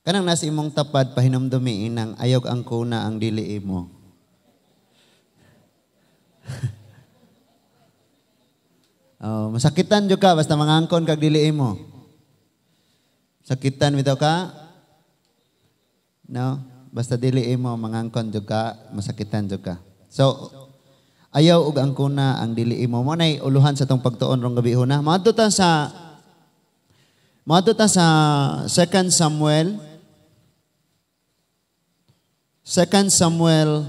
Kanang nasa imong tapad pahinumdumi inang ayog ang kuna ang dili imo. Masakitan jud ka basta mangangkon kag dili imo. Sakitan bitaw ka? No, basta dili imo mangangkon jud ka, masakitan jud ka. So ayaw ug ang kuna ang dili imo. Mo nay uluhan sa tong pagtuon rong gabi huna. Maadto ta sa 2 Samuel 2 Samuel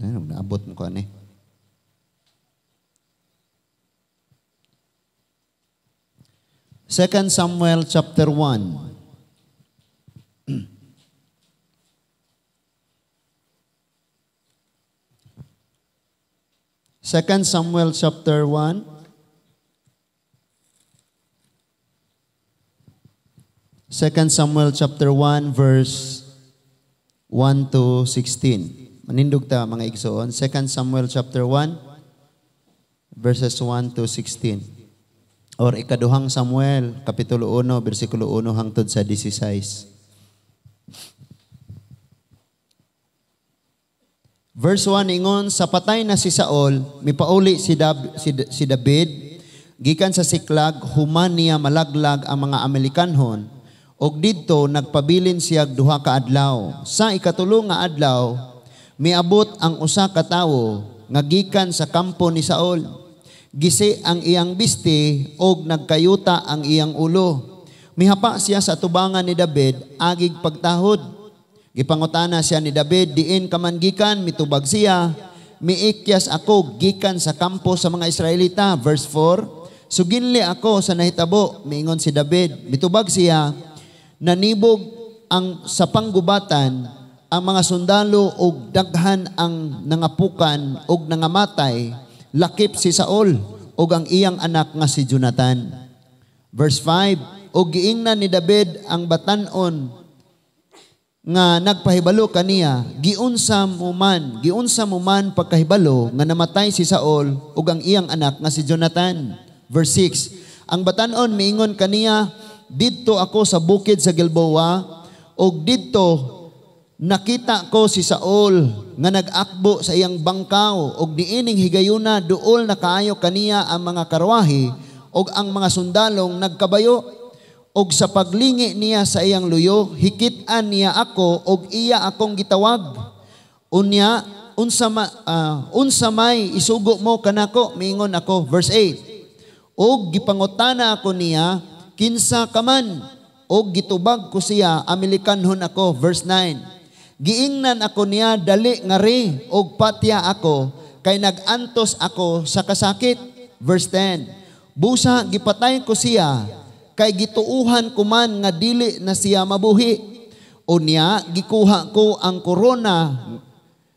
naabot mo ko ani. 2 Samuel chapter 1. Second Samuel chapter 1. Second Samuel chapter 1 verse 1 to 16. Manindog ta mga igsoon. 2 Samuel chapter 1 verses 1 to 16. Or ikaduhang Samuel kapitulo 1 bersikulo 1 hangtod sa 16. Verse 1 ingon, sa patay na si Saul, mipauli si David, gikan sa Siklag, human niya malaglag ang mga Amerikanhon, og didto nagpabilin siya duha ka adlaw. Sa ikatulo nga adlaw, miabot ang usa ka tawo nga gikan sa kampo ni Saul. Gisi ang iyang biste og nagkayuta ang iyang ulo. Mihapa siya sa tubangan ni David agig pagtahod. Gipangutana siya ni David, diin ka man gikan, mitubag siya, miikyas ako gikan sa kampo sa mga Israelita. Verse 4, suginli ako sa nahitabo, miingon si David, mitubag siya, nanibog ang sa panggubatan ang mga sundalo og daghan ang nangapukan og nangamatay, lakip si Saul og ang iyang anak nga si Jonathan. Verse 5, og giingnan ni David ang batanon nga nagpahibalo kaniya, giunsa mo man pagkahibalo nga namatay si Saul ug ang iyang anak nga si Jonathan. Verse 6, ang batanon miingon kaniya, didto ako sa bukid sa Gilboa ug didto nakita ko si Saul nga nag-akbo sa iyang bangkaw ug niining higayuna duol na kaayo kaniya ang mga karwahe ug ang mga sundalong nagkabayo. Og sa paglingi niya sa iyang luyo, hikit-an niya ako og iya akong gitawag. Unya, unsa may isugo mo kanako, miingon ako. Verse 8, og gipangutana ako niya, kinsa ka man, og gitubag ko siya, Amerikanhon ako. Verse 9, giingnan ako niya, dali ngari, og patya ako, kay nagantos ako sa kasakit. Verse 10, busa gipatay ko siya, kay gituuhan ko man nga dili na siya mabuhi. Unya, gikuha ko ang korona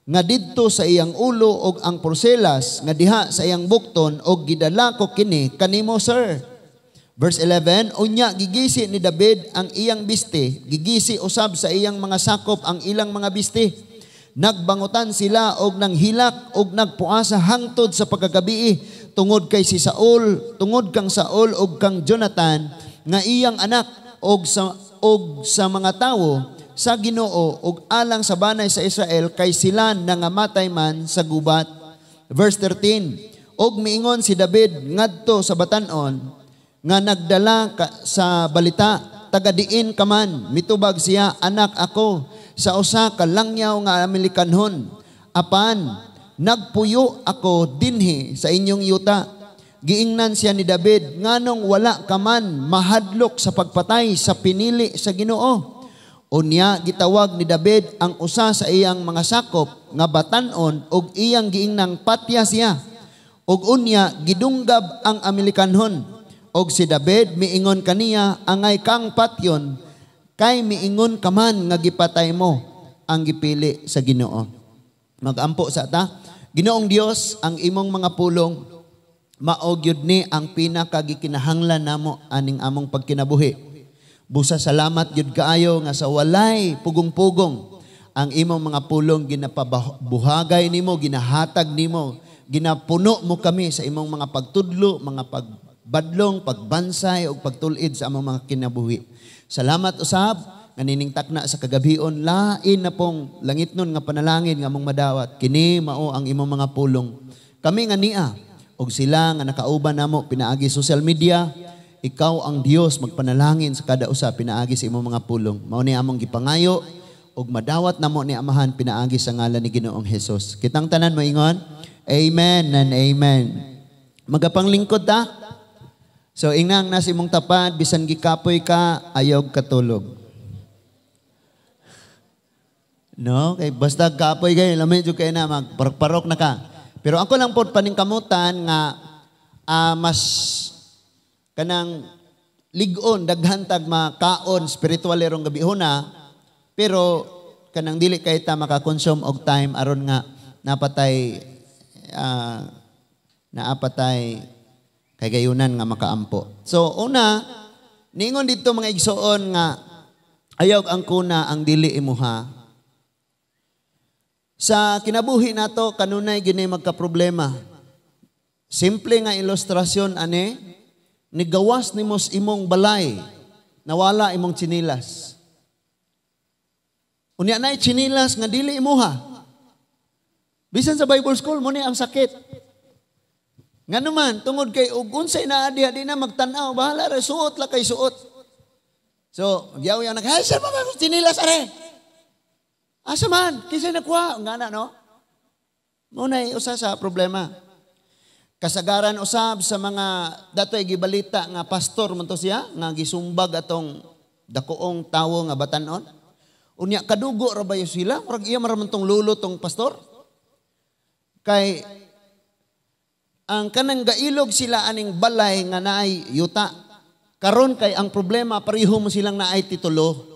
nga didto sa iyang ulo og ang porselas nga diha sa iyang bukton og gidala ko kini kanimo, sir. Verse 11, unya gigisi ni David ang iyang biste, gigisi usab sa iyang mga sakop ang ilang mga biste. Nagbangutan sila og nang hilak og nagpuasa hangtod sa pagkagabi tungod kay si Saul, tungod kang Saul og kang Jonathan nga iyang anak og sa mga tawo sa Ginoo og alang sa banay sa Israel kay sila nangamatay man sa gubat. Verse 13, og miingon si David ngadto sa batanon nga nagdala sa balita, tagadiin ka man, mitubag siya, anak ako sa usa ka langyaw nga Amerikanhon, apan nagpuyo ako dinhi sa inyong yuta. Giingnan siya ni David, nganong wala ka man mahadlok sa pagpatay sa pinili sa Ginoo. Unya gitawag ni David ang usa sa iyang mga sakop nga batanon og iyang giingnang patya siya. Og unya gidunggab ang Amerikanhon. Og si David miingon kaniya, angay kang patyon, kay miingon ka man nga gipatay mo ang gipili sa Ginoo. Magampo sa ta, Ginoong Dios, ang imong mga pulong maog yun ni ang pinakagikinahanglan namo aning among pagkinabuhi. Busa salamat yun kaayo nga sa walay pugong-pugong ang imong mga pulong ginapabuhagay nimo, ginahatag nimo, ginapuno mo kami sa imong mga pagtudlo, mga pagbadlong, pagbansay o pagtulid sa among mga kinabuhi. Salamat usab nga niningtakna sa kagabion, lain na pong langitnon nga panalangin nga among madawat. Kini mao ang imong mga pulong. Kami nga niya og sila nga nakauban namo pinaagi social media, ikaw ang Dios magpanalangin sa kada usa pinaagi sa imong mga pulong. Mao ni among gipangayo og madawat namo ni Amahan pinaagi sa ngalan ni Ginoong Hesus. Kitang tanan mo ingon, amen and amen. Magapanglingkod ta. So inang nasa imong tapad bisan gikapoy ka ayog katulog. No, kay basta kapoy kay lamin jud kay na magparok-parok na ka. Pero ako lang pod paningkamutan nga mas kanang ligon daghan tag makaon spiritual erong gabihona, pero kanang dili kay ta maka-consume og time aron nga napatay kay gayunan nga makaampo. So una, ningon dito mga igsoon nga ayaw ang kuna ang dili imuha. Sa kinabuhi nato kanunay gini magka-problema. Simple nga ilustrasyon ani, nigawas nimos imong balay, nawala imong chinilas. Unya nay chinilas nga dili imuha. Bisan sa Bible school mo ni ang sakit. Nga naman, tungod kay ug unsay naa diha di na magtan-aw, bahala ra suot la kay suot. So, yaw-yaw na, "Ay, sir, mga chinilas are." Asa man, kinsa nakuha, ngana no? Muna usa sa problema. Kasagaran usab sa mga datoy gibalita nga pastor man to siya nga gisumbag atong dakoong tawo nga batan-on. Unya kadugo ra ba sila? Murag iya maraman tong lulo tong pastor. Kay ang kanang gailog sila aning balay nga naay yuta. Karon kay ang problema pareho mo silang naay titulo.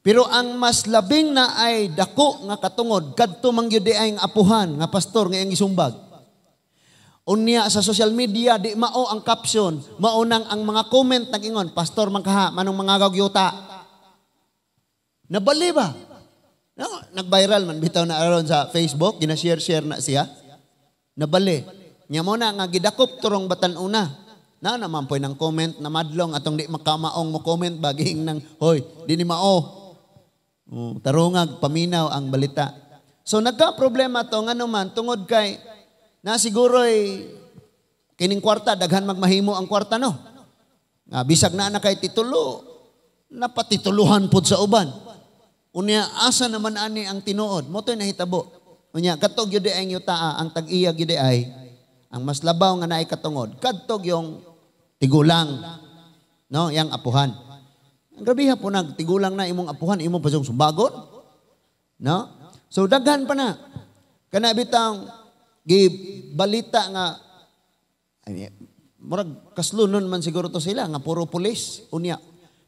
Pero ang mas labing na ay dako nga katungod kadto man gyud ay ang apuhan nga pastor nga iyang gisumbag. Unya sa social media di mao ang caption, mao nang ang mga comment nag-ingon, "Pastor man kaha manong mga gagyuta." Nabali ba? No, nag-viral man bitaw na aron sa Facebook, gina-share na siya. Nabali. Nya mo na nga gidakop turong batan-una. Na naman po'y nang comment na madlong atong di makamaong mo comment baging nang, "Hoy, di ni mao." Tarungag, paminaw ang balita. So nagka-problema to nga naman tungod kay na siguro'y kining kwarta, daghan magmahimo ang kwarta no. Bisag na kay titulo, napatituluhan pod sa uban. Unya asa naman ani ang tinuod, mo to'y nahitabo. Unya katog yun ang yutaa, ang tag-iya yun ay, ang mas labaw nga naay katungod, katog yung tigulang, no, yang apuhan. Ang grabiha po tigulang na imong apuhan, imong pasong sumbagon. No? So daghan pa na. Kana bitang gibalita nga murag kaslunon man siguro to sila nga puro pulis. Unya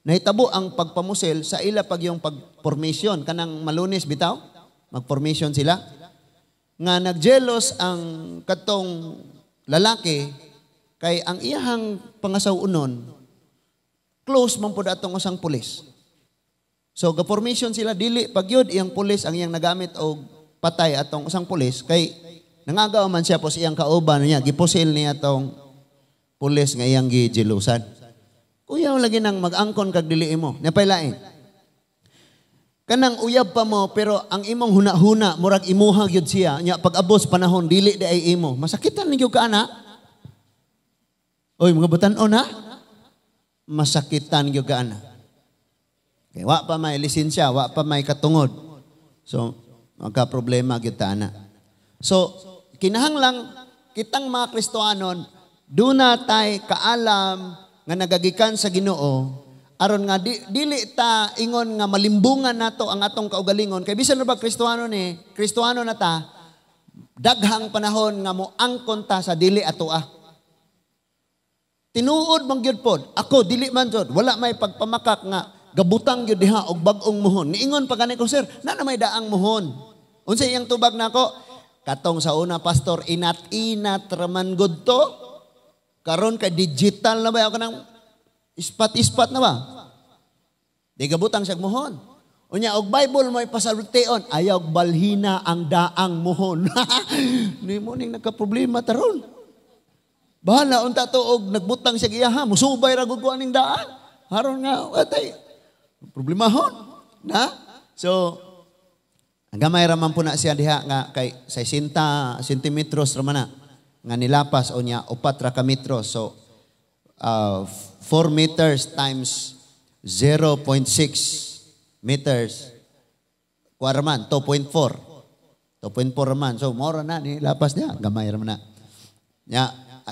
nahitabo ang pagpamusel sa ila pag yung pagformation kanang Malunes bitaw, magformation sila. Nga nagjelos ang katong lalaki kay ang iyahang pangasawunon close man po atong usang pulis. So, ga-formation sila, dili, pagyod, iyang pulis, ang iyang nagamit o patay atong usang pulis, kay nangagaw man siya po sa iyang kauban niya, gipusil niya atong pulis nga iyang gijilusan. Kuyaw lagi nang mag-angkon kag dili mo, napailain. Kanang uyab pa mo, pero ang imong huna-huna, murag imuha gyud siya, nya pag-abos panahon, dili di ay imo. Masakitan ninyo ka, ana? Oy, mga batan-on, ha? Masakitan gyud ka ana. Kay wa pa may lisensya, wa pa may katungod. So magka problema gyud ta ana. So kinahanglang kitang mga Kristohanon duna tay kaalam nga nagagikan sa Ginoo aron nga dili ta ingon nga malimbungan nato ang atong kaugalingon kay bisan ba Kristohano na ta daghang panahon nga mo angkon ta sa dili atoa. Tinuod man gyud pod. Ako dili man jud, wala may pagpamakak nga gabutang gyud diha og bag-ong muhon. Niingon pa gani ko, sir, na may daang muhon. Unsay iyang tubag nako? Katong sa una pastor, inat-inat raman gud to. Karon kay digital na ba ako nang ispat-ispat na ba? Di gabutang siya muhon. Unya og Bible mo ipasalution, ayaw balhina ang daang muhon. Ni mo ning nagka-problema taron. Bahala unta to og nagbutang siya giyaha, musubay ra gud ko aning daan. Haron nga atay problemahon, na? So ang gamay ra man po na siya diha nga kay 60 sentimetros ra man na nga nilapas o niya 4 ra ka metros. So 4 meters times 0.6 meters kuwara man 2.4 man. So mora na ni lapas niya, gamay ra man na. Nya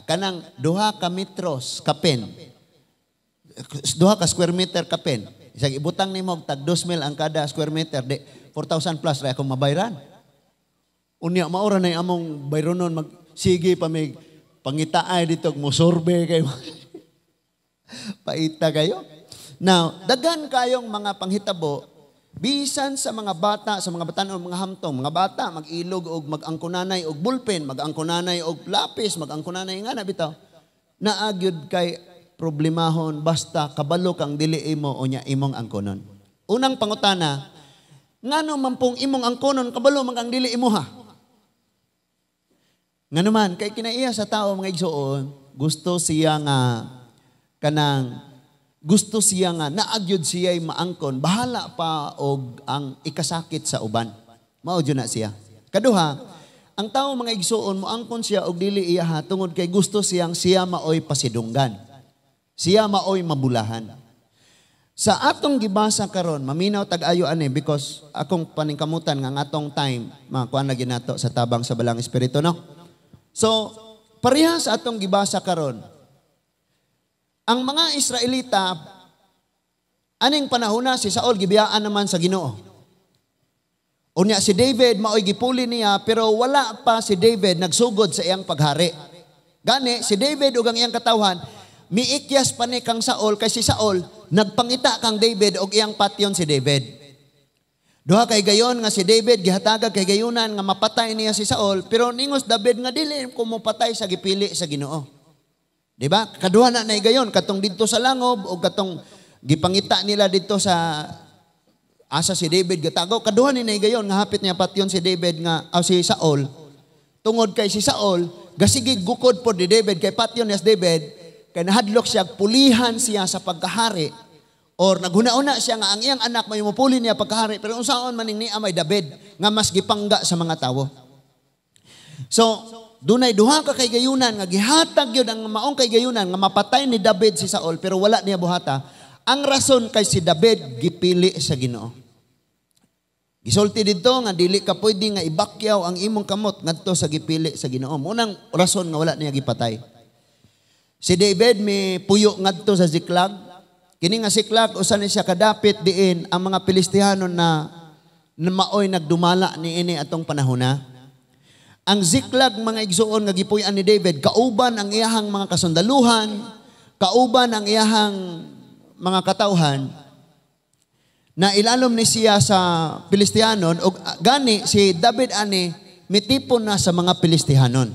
kanang 2 ka metros kapen. 2 ka square meter kapen. Isang ibutang nimo tag 2,000 ang kada square meter, di 4,000 plus ra akong mabayran. Unya maura na among bayronon mag sige pa may pangitaay dito mosorbe kayo. Paita kayo. Now, daghan kayong mga panghitabo bisan sa mga bata, sa mga batanon, mga hamtong, mga bata mag-ilog og mag-angkunanay og bulpen, mag-angkunanay og lapis, mag-angkunanay nga na bitaw. Naagyud kay problemahon basta kabalo kang dili imo o nya imong angkonon. Unang pangutana, ngano man pong imong angkonon kabalo man kang dili imo ha? Ngano man kay kinaiya sa tao mga igsoon, gusto siya nga gusto siya nga naagyod siya'y maangkon, bahala pa og ang ikasakit sa uban. Mao jud na siya. Kaduha, ang tao mga igsoon moangkon siya og dili iya ha tungod kay gusto siyang siya maoy pasidunggan. Siya maoy mabulahan. Sa atong gibasa karon, maminaw tag-ayo ani because akong paningkamutan nga atong time, makuan lagi nato sa tabang sa balang espiritu, no? So, pareha sa atong gibasa karon, ang mga Israelita, aning panahon si Saul gibiyaan naman sa Ginoo. Unya si David maoy gipuli niya pero wala pa si David nagsugod sa iyang paghari. Gani si David ug ang iyang katawhan miikyas pa ni kang Saul kay si Saul nagpangita kang David og iyang patyon si David. Duha kay gayon nga si David gihatagag kay gayunan nga mapatay niya si Saul pero ningos David nga dili ko mopatay sa gipili sa Ginoo. Di ba? Kaduha na gayon katong didto sa langob o katong gipangita nila didto sa asa si David gatago. Kaduha ni gayon nga hapit niya patyon si David nga si Saul. Tungod kay si Saul gasigig gukod po ni David kay patyon niya si David kay nahadlok siya pulihan siya sa pagkahari or naghuna-una siya nga ang iyang anak may mupuli niya pagkahari pero unsaon maning ni amay David nga mas gipangga sa mga tawo. So dunay duha ka kay gayunan nga gihatag gyud ang maong kay gayunan nga mapatay ni David si Saul pero wala niya buhata. Ang rason kay si David gipili sa Ginoo. Gisulti didto nga dili ka pwede nga ibakyaw ang imong kamot ngadto sa gipili sa Ginoo. Munang rason nga wala niya gipatay. Si David may puyo ngadto sa Ziklag. Kini nga Ziklag usan ni siya kadapit diin ang mga Pilistihanon na maoy nagdumala niini atong panahona. Ang Ziklag mga igsuon nga gipuy-an ni David, kauban ang iyahang mga kasundaluhan, kauban ang iyahang mga katawhan, na ilalom ni siya sa Pilistihanon, o gani si David ani mitipon na sa mga Pilistihanon.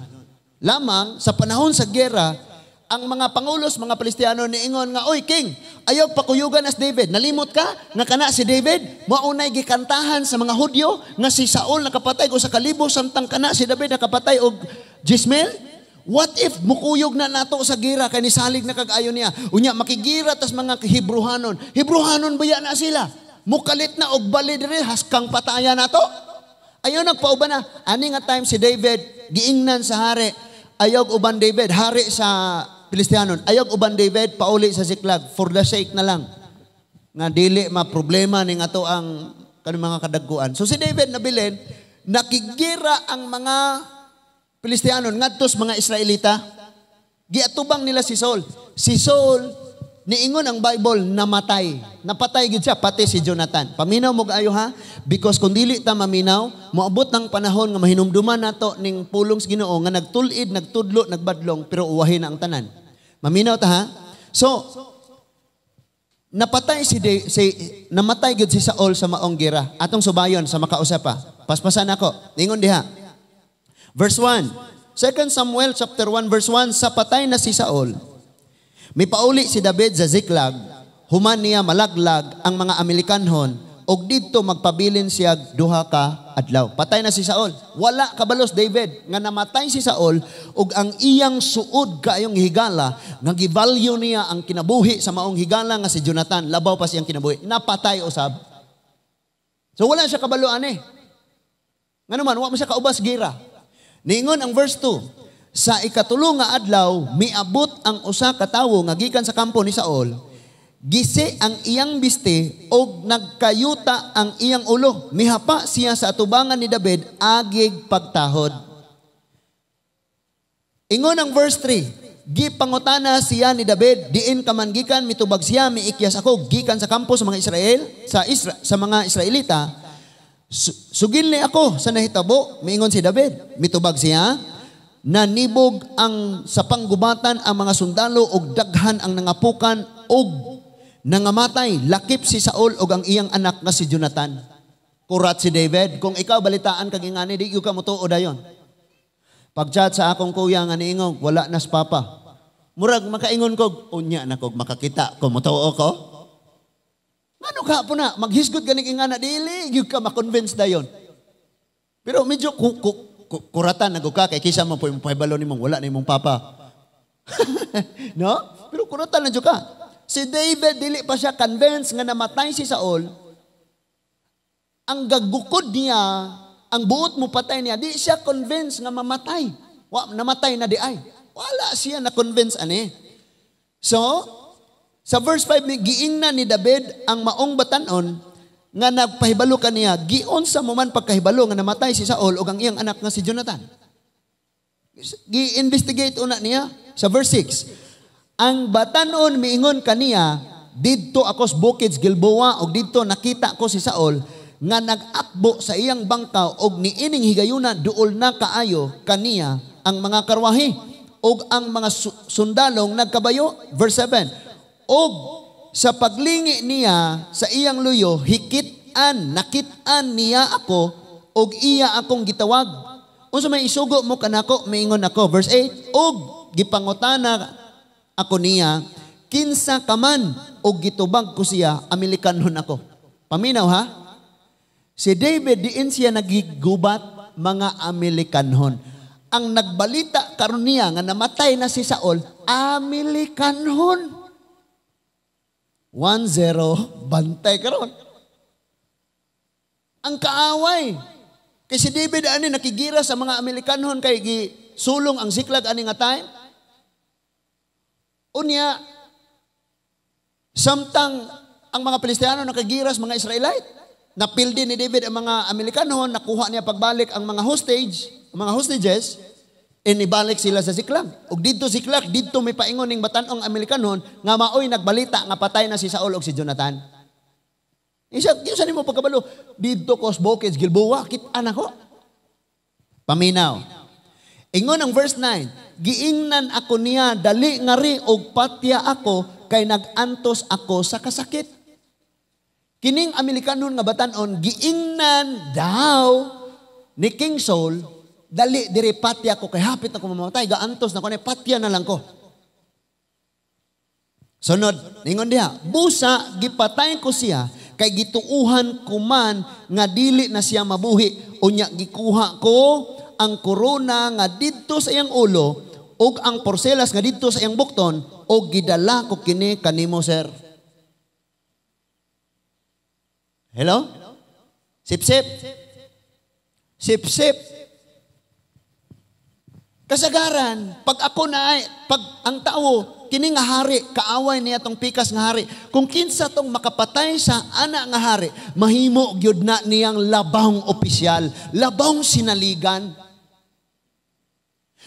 Lamang sa panahon sa gera, ang mga pangulos, mga Pilistiano niingon nga, oy king, ayaw pakuyugan as David. Nalimot ka nga kana si David, maunay gikantahan sa mga Hudyo nga si Saul nakapatay o sa kalibo samtang kana si David nakapatay og Jismel. What if mukuyog na nato sa gira kay nisalig na kag-ayo niya. Unya makigira tas mga Hebrewanon. Hebrewanon baya na sila. Mukalit na og bali diri haskang pataya nato. Ayaw nagpauban na. Ani nga time si David giingnan sa hari. Ayaw uban David hari sa Pilistianon. Ayaw uban David pauli sa Ziklag for the sake na lang. Nga dili ma-problema ning ato ang mga kadagkuan. So si David nabilin, nakigira ang mga Pilistianon ngadtos mga Israelita. Giatubang nila si Saul. Si Saul niingon ang Bible namatay. Napatay gid siya pati si Jonathan. Paminaw mo kaayo ha? Because kung dili ta maminaw, moabot ng panahon nga mahinumduman nato ning pulong sa Ginoo nga nagtulid, nagtudlo, nagbadlong pero uwahin na ang tanan. Maminaw ta ha? So napatay namatay gid si Saul sa maong gira. Atong subayon sa makausap pa. Paspasan ako. Ningon diha. Verse 1. 2 Samuel chapter 1 verse 1, sa patay na si Saul, mipauli si David sa Ziklag, human niya malaglag ang mga Amelikanhon, og didto magpabilin siya duha ka adlaw. Patay na si Saul. Wala kabalos David nga namatay si Saul ug ang iyang suod kaayong higala nga givalue niya ang kinabuhi sa maong higala nga si Jonathan, labaw pa siyang kinabuhi. Napatay usab. So wala siya kabalo ani. Ngano man wa mo siya kaubas gira. Niingon ang verse 2. Sa ikatulo nga adlaw miabot ang usa ka tawo nga gikan sa kampo ni Saul. Gisi ang iyang biste og nagkayuta ang iyang ulo. Mihapa siya sa atubangan ni David agig pagtahod. Ingon ang verse 3. Gipangutana siya ni David, diin ka man gikan mitubag siya miikyas ako gikan sa kampo sa mga Israel, sa mga Israelita. Sugil ni ako sa nahitabo, miingon si David. Mitubag siya, nanibog ang sa panggubatan ang mga sundalo og daghan ang nangapukan og nangamatay. Lakip si Saul og ang iyang anak nga si Jonathan. Kurat si David. Kung ikaw balitaan kag ingani, di ka mo tuod dayon. Pag-chat sa akong kuya nga niingog, wala nas papa. Murag makaingon kog, unya na kog makakita ko mo tuo ko. Ano ka po na, maghisgot ganing ingana, dili gyud ka ma-convince dayon. Pero medyo kuratan nagug ka kay kisa mo po yung pahibalo nimong wala nimong papa. No? Pero kuratan na jud ka. Si David dili pa siya convinced nga namatay si Saul. Ang gagukod niya, ang buot mo patay niya, di siya convinced nga mamatay. Namatay na di ay. Wala siya na convince ani. So, sa verse 5 giingna ni David ang maong batanon nga nagpahibalo kaniya, gion sa mo man pagkahibalo nga namatay si Saul o ang iyang anak nga si Jonathan. Gi-investigate una niya sa verse 6. Ang batanon miingon kaniya, didto ako sa Bukids Gilboa og didto nakita ko si Saul nga nag-akbo sa iyang bangka og niining higayuna duol na kaayo kaniya ang mga karwahe og ang mga sundalong nagkabayo. Verse 7. Og sa paglingi niya sa iyang luyo, nakit-an niya ako, og iya akong gitawag. Unsa may isugo mo kanako, maingon ako. Verse 8, og gipangutana ako niya, kinsa ka man, og gitubag ko siya, Amerikanhon ako. Paminaw ha? Si David, diin siya nagigubat mga Amerikanhon. Ang nagbalita karon niya nga namatay na si Saul, Amerikanhon. 1-0, bantay karon. Ang kaaway. Kay si David ani nakigira sa mga Amerikanhon kay gisulong ang Ziklag ani nga time. Unya, samtang ang mga Pilistiyano nakagiras mga Israelite. Napildi ni David ang mga Amerikanhon, nakuha niya pagbalik ang mga hostages, inibalik sila sa Ziklag. Ug dito Ziklag, dito may paingon ning batan-ong Amerikanon nga maoy nagbalita nga patay na si Saul ug si Jonathan. Isa nimo pagkabalo dito ko sa Bukids Gilboa, kit-an ako. Paminaw. Ingon ang verse 9, giingnan ako niya dali ngari og patya ako kay nagantos ako sa kasakit. Kining Amerikanon nga batan-on giingnan daw ni King Saul, dali diri patya ko kay hapit ako mamatay, gaantos na ko na patya na lang ko. Sunod, ningon diha, busa gipatay ko siya kay gituuhan ko man nga dili na siya mabuhi, unya gikuha ko ang korona nga didto sa iyang ulo ug ang porselas nga didto sa iyang bukton ug gidala ko kini kanimo, sir. Hello? Sip-sip. Sip-sip. Kasagaran, pag ang tao, kini nga hari, kaaway niya tong pikas nga hari. Kung kinsa tong makapatay sa ana nga hari, mahimo gyud na niyang labahong opisyal, labahong sinaligan.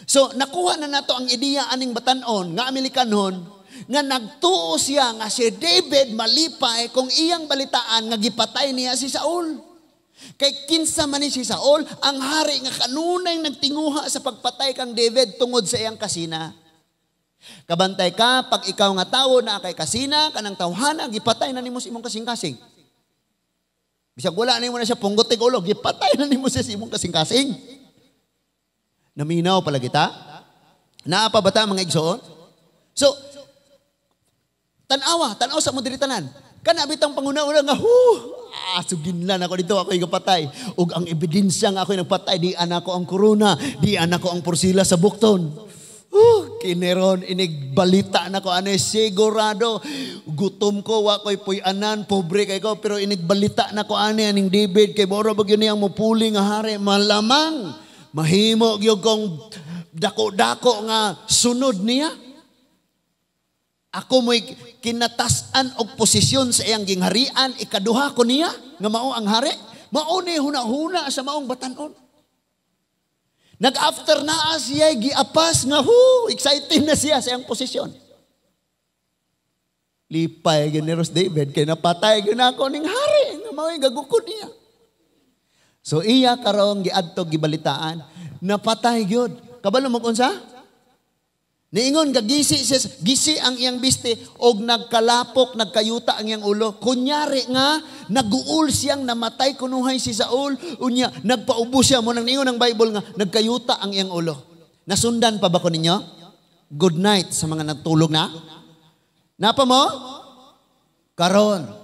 So, nakuha na nato ang ideya aning batan-on, nga Amerikanhon, nga nagtuo siya nga si David malipay kung iyang balitaan nga gipatay niya si Saul. Kay kinsa man ni si Saul, ang hari nga kanunay nagtinguha sa pagpatay kang David tungod sa iyang kasina. Kabantay ka, pag ikaw nga tawo na kay kasina, kanang tawhana, gipatay na nimo sa imong kasing-kasing. Bisag wala nimo na siya punggotig ulo, gipatay na nimo sa imong kasing-kasing. Naminaw pala kita? Naapa bata mga igsoon? So, tanaw sa mo diri tanan. Kana bitang panguna-una nga, Suginlan ako dito, ako'y gapatay. Ug ang ebidensya nga ako'y nagpatay, di anak ko ang korona, di anak ko ang porsila sa bukton. Kineron, inigbalita na ko, sigurado, gutom ko, wako'y puyanan, pobre kay ko, pero inigbalita na ko, aning David, kay Boro, bagyo niyang mupuli nga hari, malamang, mahimo gyud kong dako-dako nga sunod niya. Ako mo'y kinatasan og posisyon sa iyang gingharian, ikaduha ko niya, nga mao ang hari. Mao ni huna-huna sa maong batanon. Nag-after na siya, giapas nga, excited na siya sa iyang posisyon. Lipay, generous David, kaya napatay yun ako ning hari, nga mao'y gagukod niya. So iya karong giadto gibalitaan, napatay yun. Kabalo mo kung sa? Niingon gisi ang iyang biste og nagkalapok, nagkayuta ang iyang ulo. Kunyari nga naguul siyang namatay kunuhay si Saul, unya nagpaubo siya mo nang niingon ang Bible nga nagkayuta ang iyang ulo. Nasundan pa ba ko ninyo? Good night sa mga nagtulog na. Napa mo? Karon.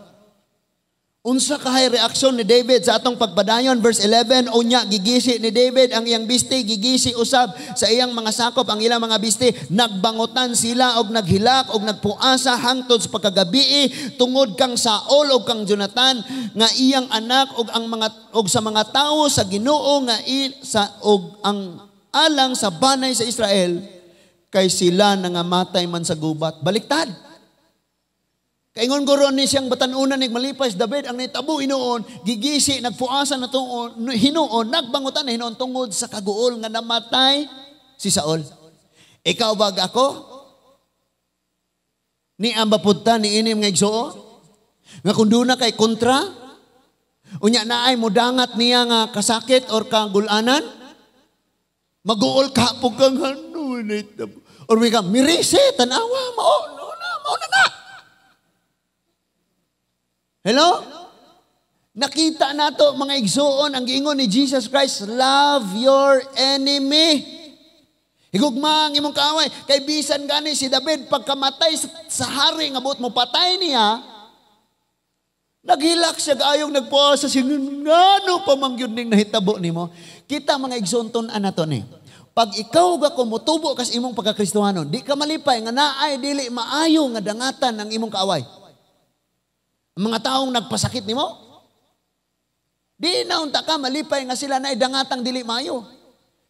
Unsa kahay reaksyon ni David sa atong pagpadayon, verse 11, unya gigisi ni David ang iyang biste, gigisi usab sa iyang mga sakop ang ilang mga biste, nagbangutan sila og naghilak og nagpuasa hangtod sa pagkagabi tungod kang Saul og kang Jonathan nga iyang anak og sa mga tawo sa Ginoo nga ang alang sa banay sa Israel kay sila nangamatay man sa gubat. Baliktad. Kaingon guro ni siyang batanunan ni malipay David ang nitabo inoon, gigisi, nagpuasa na hinuon, nagbangutan na hinuon tungod sa kaguol nga namatay si Saul. Ikaw bag ako? Ni ambapunta ni inim nga igsuo? Nga kunduna kay kontra? Unya naay mudangat niya nga kasakit or kagulanan? Maguol ka po kang hanuun. Or we ka, mirise, tanawa, mao na. Hello? Nakita nato mga igsuon ang giingon ni Jesus Christ, love your enemy. Higugma ang imong kaaway. Kay bisan gani si David pagkamatay sa hari nga buot mo patay niya, naghilak siya gaayong nagpuasa siya, ngano pa mangyud ning nahitabo nimo. Kita mga igsuon tun-an nato ni. Pag ikaw ga kumutubo kas imong pagkakristohanon, di ka malipay nga naay dili maayo nga dangatan ang imong kaaway. Mga taong nagpasakit nimo, di naunta ka malipay nga sila na idangatang dili mayo.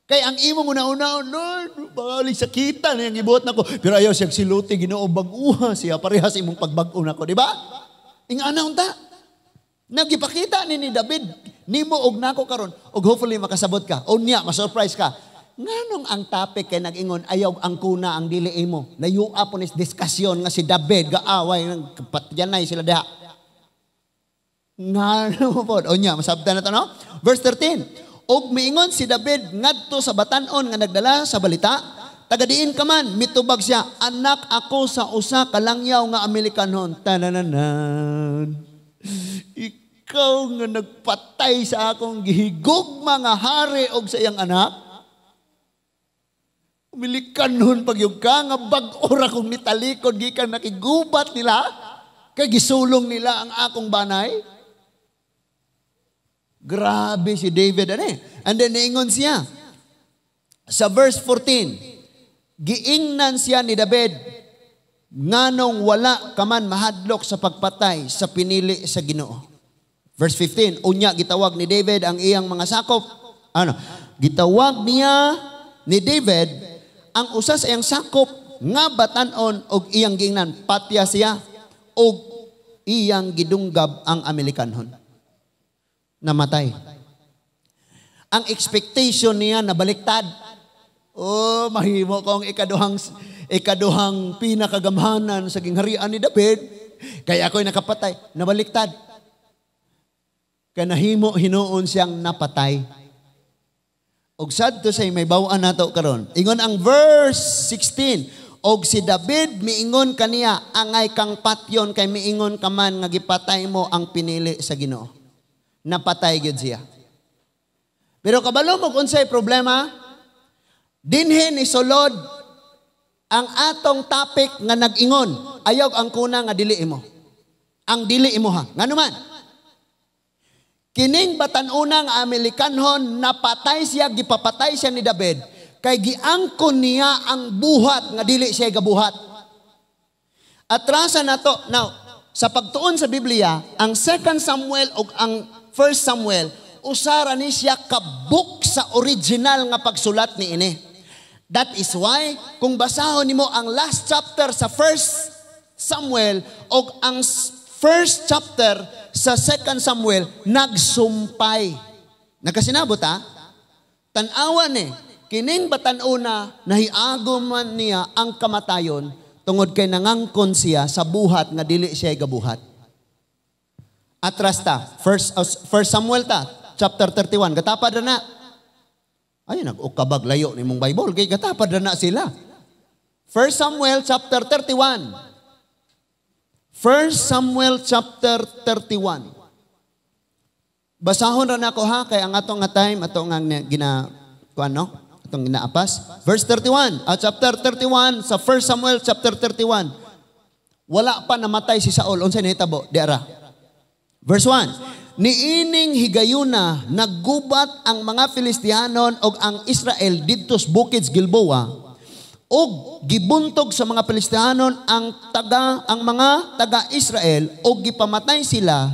Kay ang imong una-una, Lord, bali sakitan yang ibuot nako. Pero ayaw siya siluti, Ginoo bag-uha siya parehas imong pagbag-o nako, di ba? Ingana unta. Nagipakita ni David nimo og nako karon, og hopefully makasabot ka. Unya, ma-surprise ka. Nganong ang topic kay nag-ingon ayaw ang kuna ang dili imo. Layua po nis diskusyon nga si David gaaway ng patyanay sila diha. Ngano po. O niya, masabtan na ito, no? Verse 13. Og miingon si David ngadto sa batanon nga nagdala sa balita, tagadiin ka man, mitubag siya, anak ako sa usa ka langyaw nga Amerikanon. Tanananan. Ikaw nga nagpatay sa akong gihigugma nga hari og sa iyang anak. Amerikanon pagyug ka nga bag-ora kong nitalikod gikan nakigubat nila kay gisulong nila ang akong banay. Grabe si David, And then naingon siya. Sa verse 14, giingnan siya ni David, nganong wala ka man mahadlok sa pagpatay sa pinili sa Ginoo. Verse 15, unya gitawag ni David ang iyang mga sakop. Gitawag niya ni David ang usa sa iyang sakop nga batanon og iyang giingnan, patya siya og iyang gidunggab ang Amerikanhon. Namatay. Ang expectation niya nabaliktad. Mahimo kong ikaduhang pinakagamhanan sa gingharian ni David. Kaya ako'y nakapatay. Nabaliktad. Kaya nahimo hinuon siyang napatay. Og sadto say may bawaan nato karon. Ingon ang verse 16. Og si David miingon kaniya, angay kang patyon kay miingon ka man nga gipatay mo ang pinili sa Ginoo. Napatay gyud siya. Pero kabalo mo unsay problema? Dinhi ni sulod ang atong topic nga nag-ingon, ayaw ang kuna nga dili imo. Ang dili imo ha. Ngano man? Kining batan-una nga Amerikanhon napatay siya, gipapatay siya ni David kay giangkon niya ang buhat nga dili siya gabuhat. Atrasa na to. Now, sa pagtuon sa Biblia, ang 2 Samuel o ang 1 Samuel, usara ni siya kabuk sa original nga pagsulat ni ini. That is why, kung basahon nimo ang last chapter sa 1 Samuel o ang first chapter sa 2 Samuel, nagsumpay. Nakasinabot ha? Tanawan kining batan-una, nahiago man niya ang kamatayon, tungod kay nangangkon siya sa buhat nga dili siya gabuhat. Atras ta, 1 Samuel ta, chapter 31, gatapad na. Ay, nag-ukabag layo ni mong Bible, kay gatapad na sila. 1 Samuel chapter 31. 1 Samuel chapter 31. Basahon ra nako ha, kay ang atong nga time, atong nga atong ginaapas. Verse 31, chapter 31, sa 1 Samuel chapter 31. Wala pa namatay si Saul. Unsay nahitabo? Diara. Verse 1. Niining higayuna, naggubat ang mga Filistianon o ang Israel didto sa Bukids Gilboa, og gibuntog sa mga Filistianon ang mga taga-Israel, og gipamatay sila,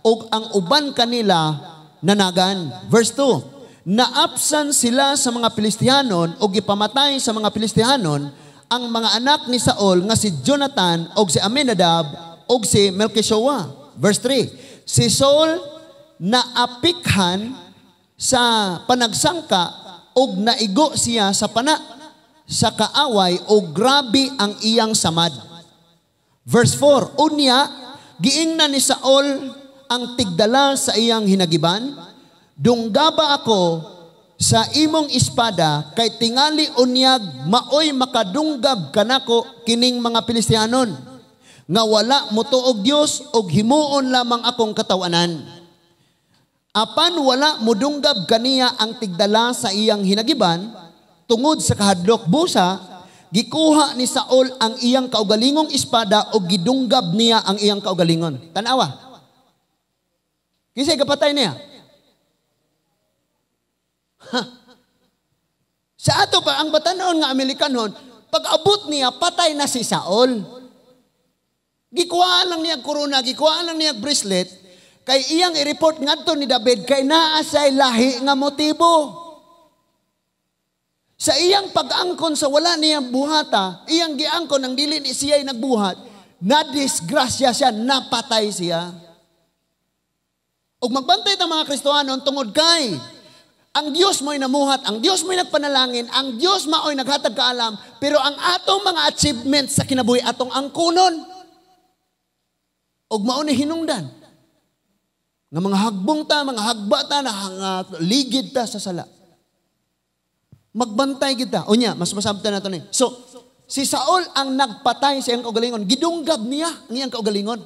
og ang uban kanila nanagan. Verse 2. Naapsan sila sa mga Filistianon o gipamatay sa mga Filistianon ang mga anak ni Saul nga si Jonathan o si Aminadab o si Melchishua. Verse 3. Si Saul naapikhan sa panagsangka o naigo siya sa sa kaaway o grabe ang iyang samad. Verse 4. Unya, giingnan ni Saul ang tigdala sa iyang hinagiban. Dunggaba ako sa imong espada kay tingali unyag maoy makadunggab kanako kining mga Filistianon nga wala motuog Dios og himuon lamang akong katawanan. Apan wala modunggab kaniya ang tigdala sa iyang hinagiban tungod sa kahadlok busa, gikuha ni Saul ang iyang kaugalingong espada og gidunggab niya ang iyang kaugalingon. Tanawa. Kisay kapatay niya. Sa ato pa, ang batanon nga Amerikanhon, pag abot niya, patay na si Saul. Gikuhaan lang niya corona, gikuhaan lang niya bracelet, kay iyang i-report ngadto ni David, kay naasay lahi nga motibo. Sa iyang pag-angkon sa wala niya buhata, iyang giangkon ang dili ni siya'y nagbuhat, na-disgrasya siya, napatay siya. Ug magbantay ta mga Kristohanon tungod kay ang Diyos mo'y namuhat, ang Diyos mo'y nagpanalangin, ang Diyos mao'y naghatag kaalam, pero ang atong mga achievements sa kinabuhi atong angkunon, og mao ni hinungdan, nga mga hagbong ta, mga hagba ta, na ligid ta sa sala. Magbantay kita. O niya, mas masabta na ito ni. So, si Saul ang nagpatay sa iyang kaugalingon, gidunggab niya ang iyang kaugalingon.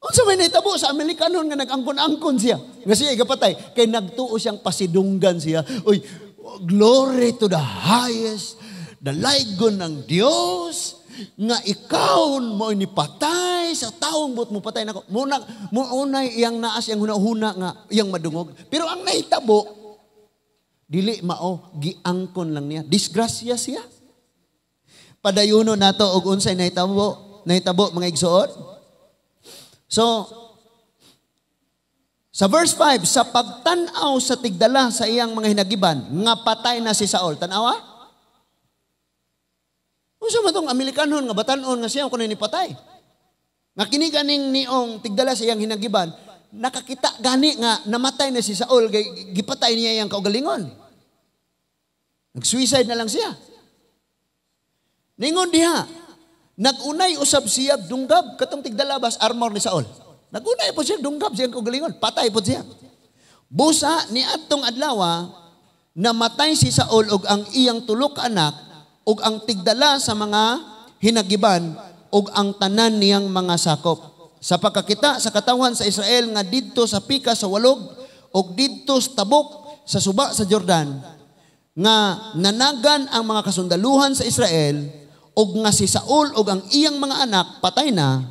Unsa may nahitabo sa Amerikanon nga nag-angkon-angkon siya. Nga siya igapatay. Kay nagtuo siyang pasidunggan siya. Uy, glory to the highest. Dalaygon ng Diyos. Nga ikaw mo inipatay sa taong buot mo patay na ko. Munay iyang naas, iyang hunahuna nga, iyang madungog. Pero ang nahitabo, dili mao, giangkon lang niya. Disgrasya siya. Padayuno nato og unsay nahitabo mga igsuot. So, sa verse 5, sa pagtanaw sa tigdala sa iyang mga hinagiban, nga patay na si Saul. Tanawa? Kung sa matong Amerikanon, nga batanon nga siya, kung ni patay. Nga kiniganing niong tigdala sa iyang hinagiban, nakakita gani nga namatay na si Saul, gipatay niya iyang kaugalingon. Nag-suicide na lang siya. Ningon diha, nagunay usab siya dunggab katong tigdalabas armor ni Saul. Nagunay po siya dunggab siya kaugalingon, patay po siya. Busa ni atong adlaw namatay si Saul og ang iyang tulo ka anak og ang tigdala sa mga hinagiban og ang tanan niyang mga sakop. Sa pagkakita sa katawan sa Israel nga didto sa pika sa walog og didto sa tabok sa suba sa Jordan nga nanagan ang mga kasundaluhan sa Israel og nga si Saul og ang iyang mga anak patay na,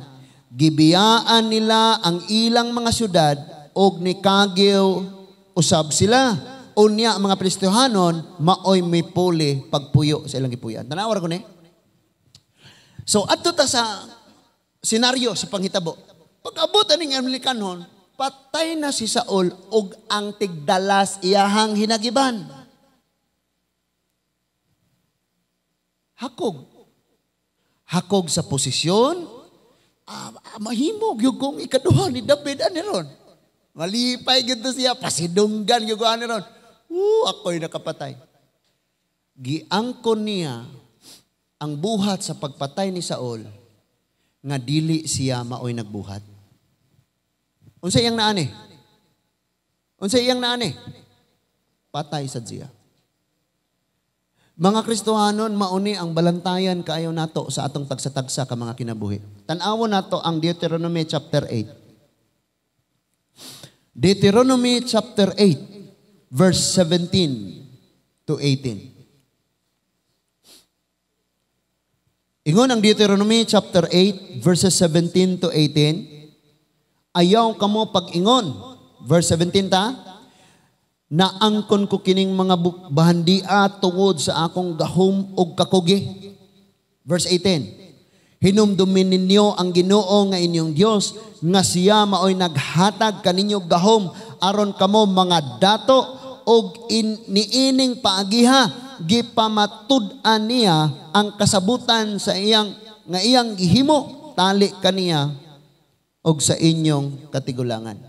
Gibiyaan nila ang ilang mga syudad og nikagyo usab sila. Unya ang mga Filistihanon maoy mipuli pagpuyo sa ilang gipuyan. Tanawar ko ni. So adto ta sa senaryo sa panghitabo. Pag-abot aning Amerikanon, patay na si Saul og ang tigdalas iyahang hinagiban. Hakog. Hakog sa posisyon. Mahimog yung kung ikaduha ni David ani ron. Malipay gito siya, pasidunggan yung ani ron. Ako'y nakapatay. Giangkon niya ang buhat sa pagpatay ni Saul nga dili siya maoy nagbuhat. Unsa iyang naani? Unsa iyang naani? Patay sa siya. Mga Kristohanon, mauni ang balantayan kaayo nato sa atong tagsa-tagsa ka mga kinabuhi. Tan-awon nato ang Deuteronomy chapter 8. Deuteronomy chapter 8, verse 17 to 18. Ingon ang Deuteronomy chapter 8, verses 17 to 18. Ayaw kamo pag-ingon. Verse 17 ta. Naangkon ko kining mga bahandia tungod sa akong gahom ug kakugi. Verse 18. Hinumdumin ninyo ang Ginoo nga inyong Dios nga siya maoy naghatag kaninyo gahom aron kamo mga dato og niining paagiha gipamatud-an niya ang kasabutan sa iyang gihimo tali kaniya og sa inyong katigulangan.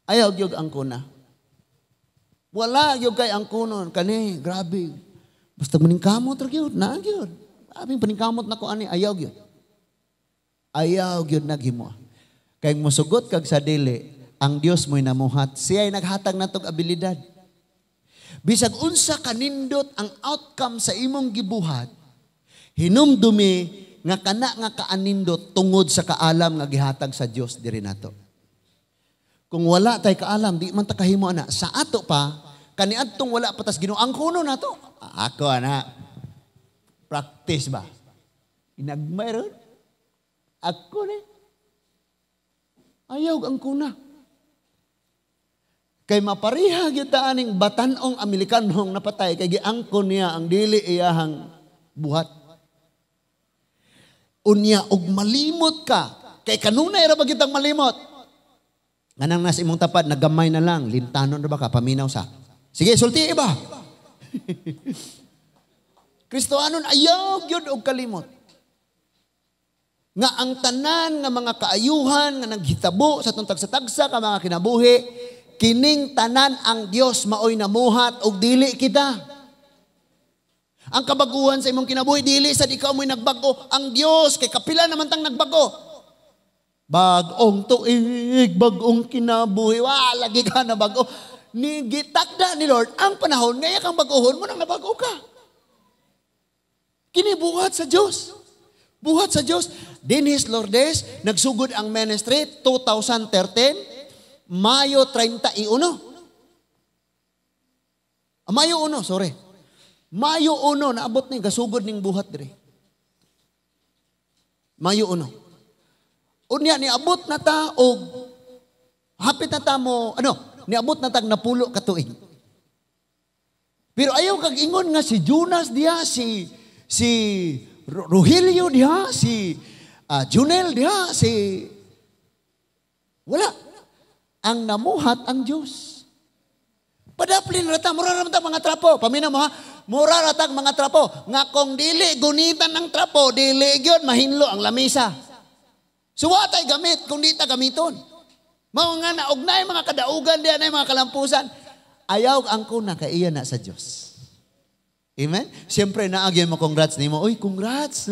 Ayaw gyud ang kuna. Wala yung kay ang kunon. Kani, grabe. Basta maningkamot ra gyud, na gyud. Abing paningkamot na ko ani, ayaw gyud. Ayaw gyud naghimo. Kay mosugot kag sa dili, ang Dios mo'y namuhat. Siya ay naghatag natog abilidad. Bisag unsa kanindot ang outcome sa imong gibuhat, hinumdumi nga kana nga kaanindot tungod sa kaalam nga gihatag sa Dios diri nato. Kung wala tay kaalam, di man ta kahimo ana. Sa ato pa, kaniadtong wala patas Ginoo ang kuno nato. Ako ana. Practice ba? Inagmay ron. Ako ni. Ayaw ang kuna. Kay mapariha gyud ta aning batanong Amerikanong napatay kay giangkon niya ang dili iyahang buhat. Unya og malimot ka. Kay kanunay ra ba gyud ang malimot? Nganang nasa imong tapad, nagamay na lang, lintanon na ba ka, paminaw sa. Sige, sulti iba. Kristohanon, ayaw yun og kalimot. Nga ang tanan nga mga kaayuhan, nga naghitabo sa itong tagsa-tagsa ka mga kinabuhi, kining tanan ang Dios maoy namuhat og dili kita. Ang kabaguhan sa imong kinabuhi, dili sa ikaw mo'y nagbago, ang Dios, kay kapila naman tang nagbago. Bagong tuig, bagong kinabuhi, lagi ka na bago. Ni gitakda ni Lord, ang panahon, ngaya kang baguhon mo nang nabago ka. Kinibuhat sa Diyos. Buhat sa Diyos. Dinhis Lourdes, nagsugod ang ministry 2013, Mayo 31. Mayo 1, sorry. Mayo 1, naabot ni gasugod ning buhat dire. Mayo 1. Unya niabot na ta og hapit na ta mo niabot na tag napulo ka tuig. Pero ayaw kag ingon nga si Jonas diha, si Rogelio diha, si Junel diha, wala. Ang namuhat ang Dios. Padaplin rata mura ra ta mga trapo. Paminaw mo ha, mura ra tag mga trapo. Nga kung dili gunitan ng trapo, dili gyud mahinlo ang lamisa. So watay gamit kung di ta gamiton. Mao nga na og naay mga kadaugan diyan ay mga kalampusan. Ayaw ang kuna kay iya na sa Dios. Amen. Siyempre naagyan mo congrats nimo. Oy, congrats.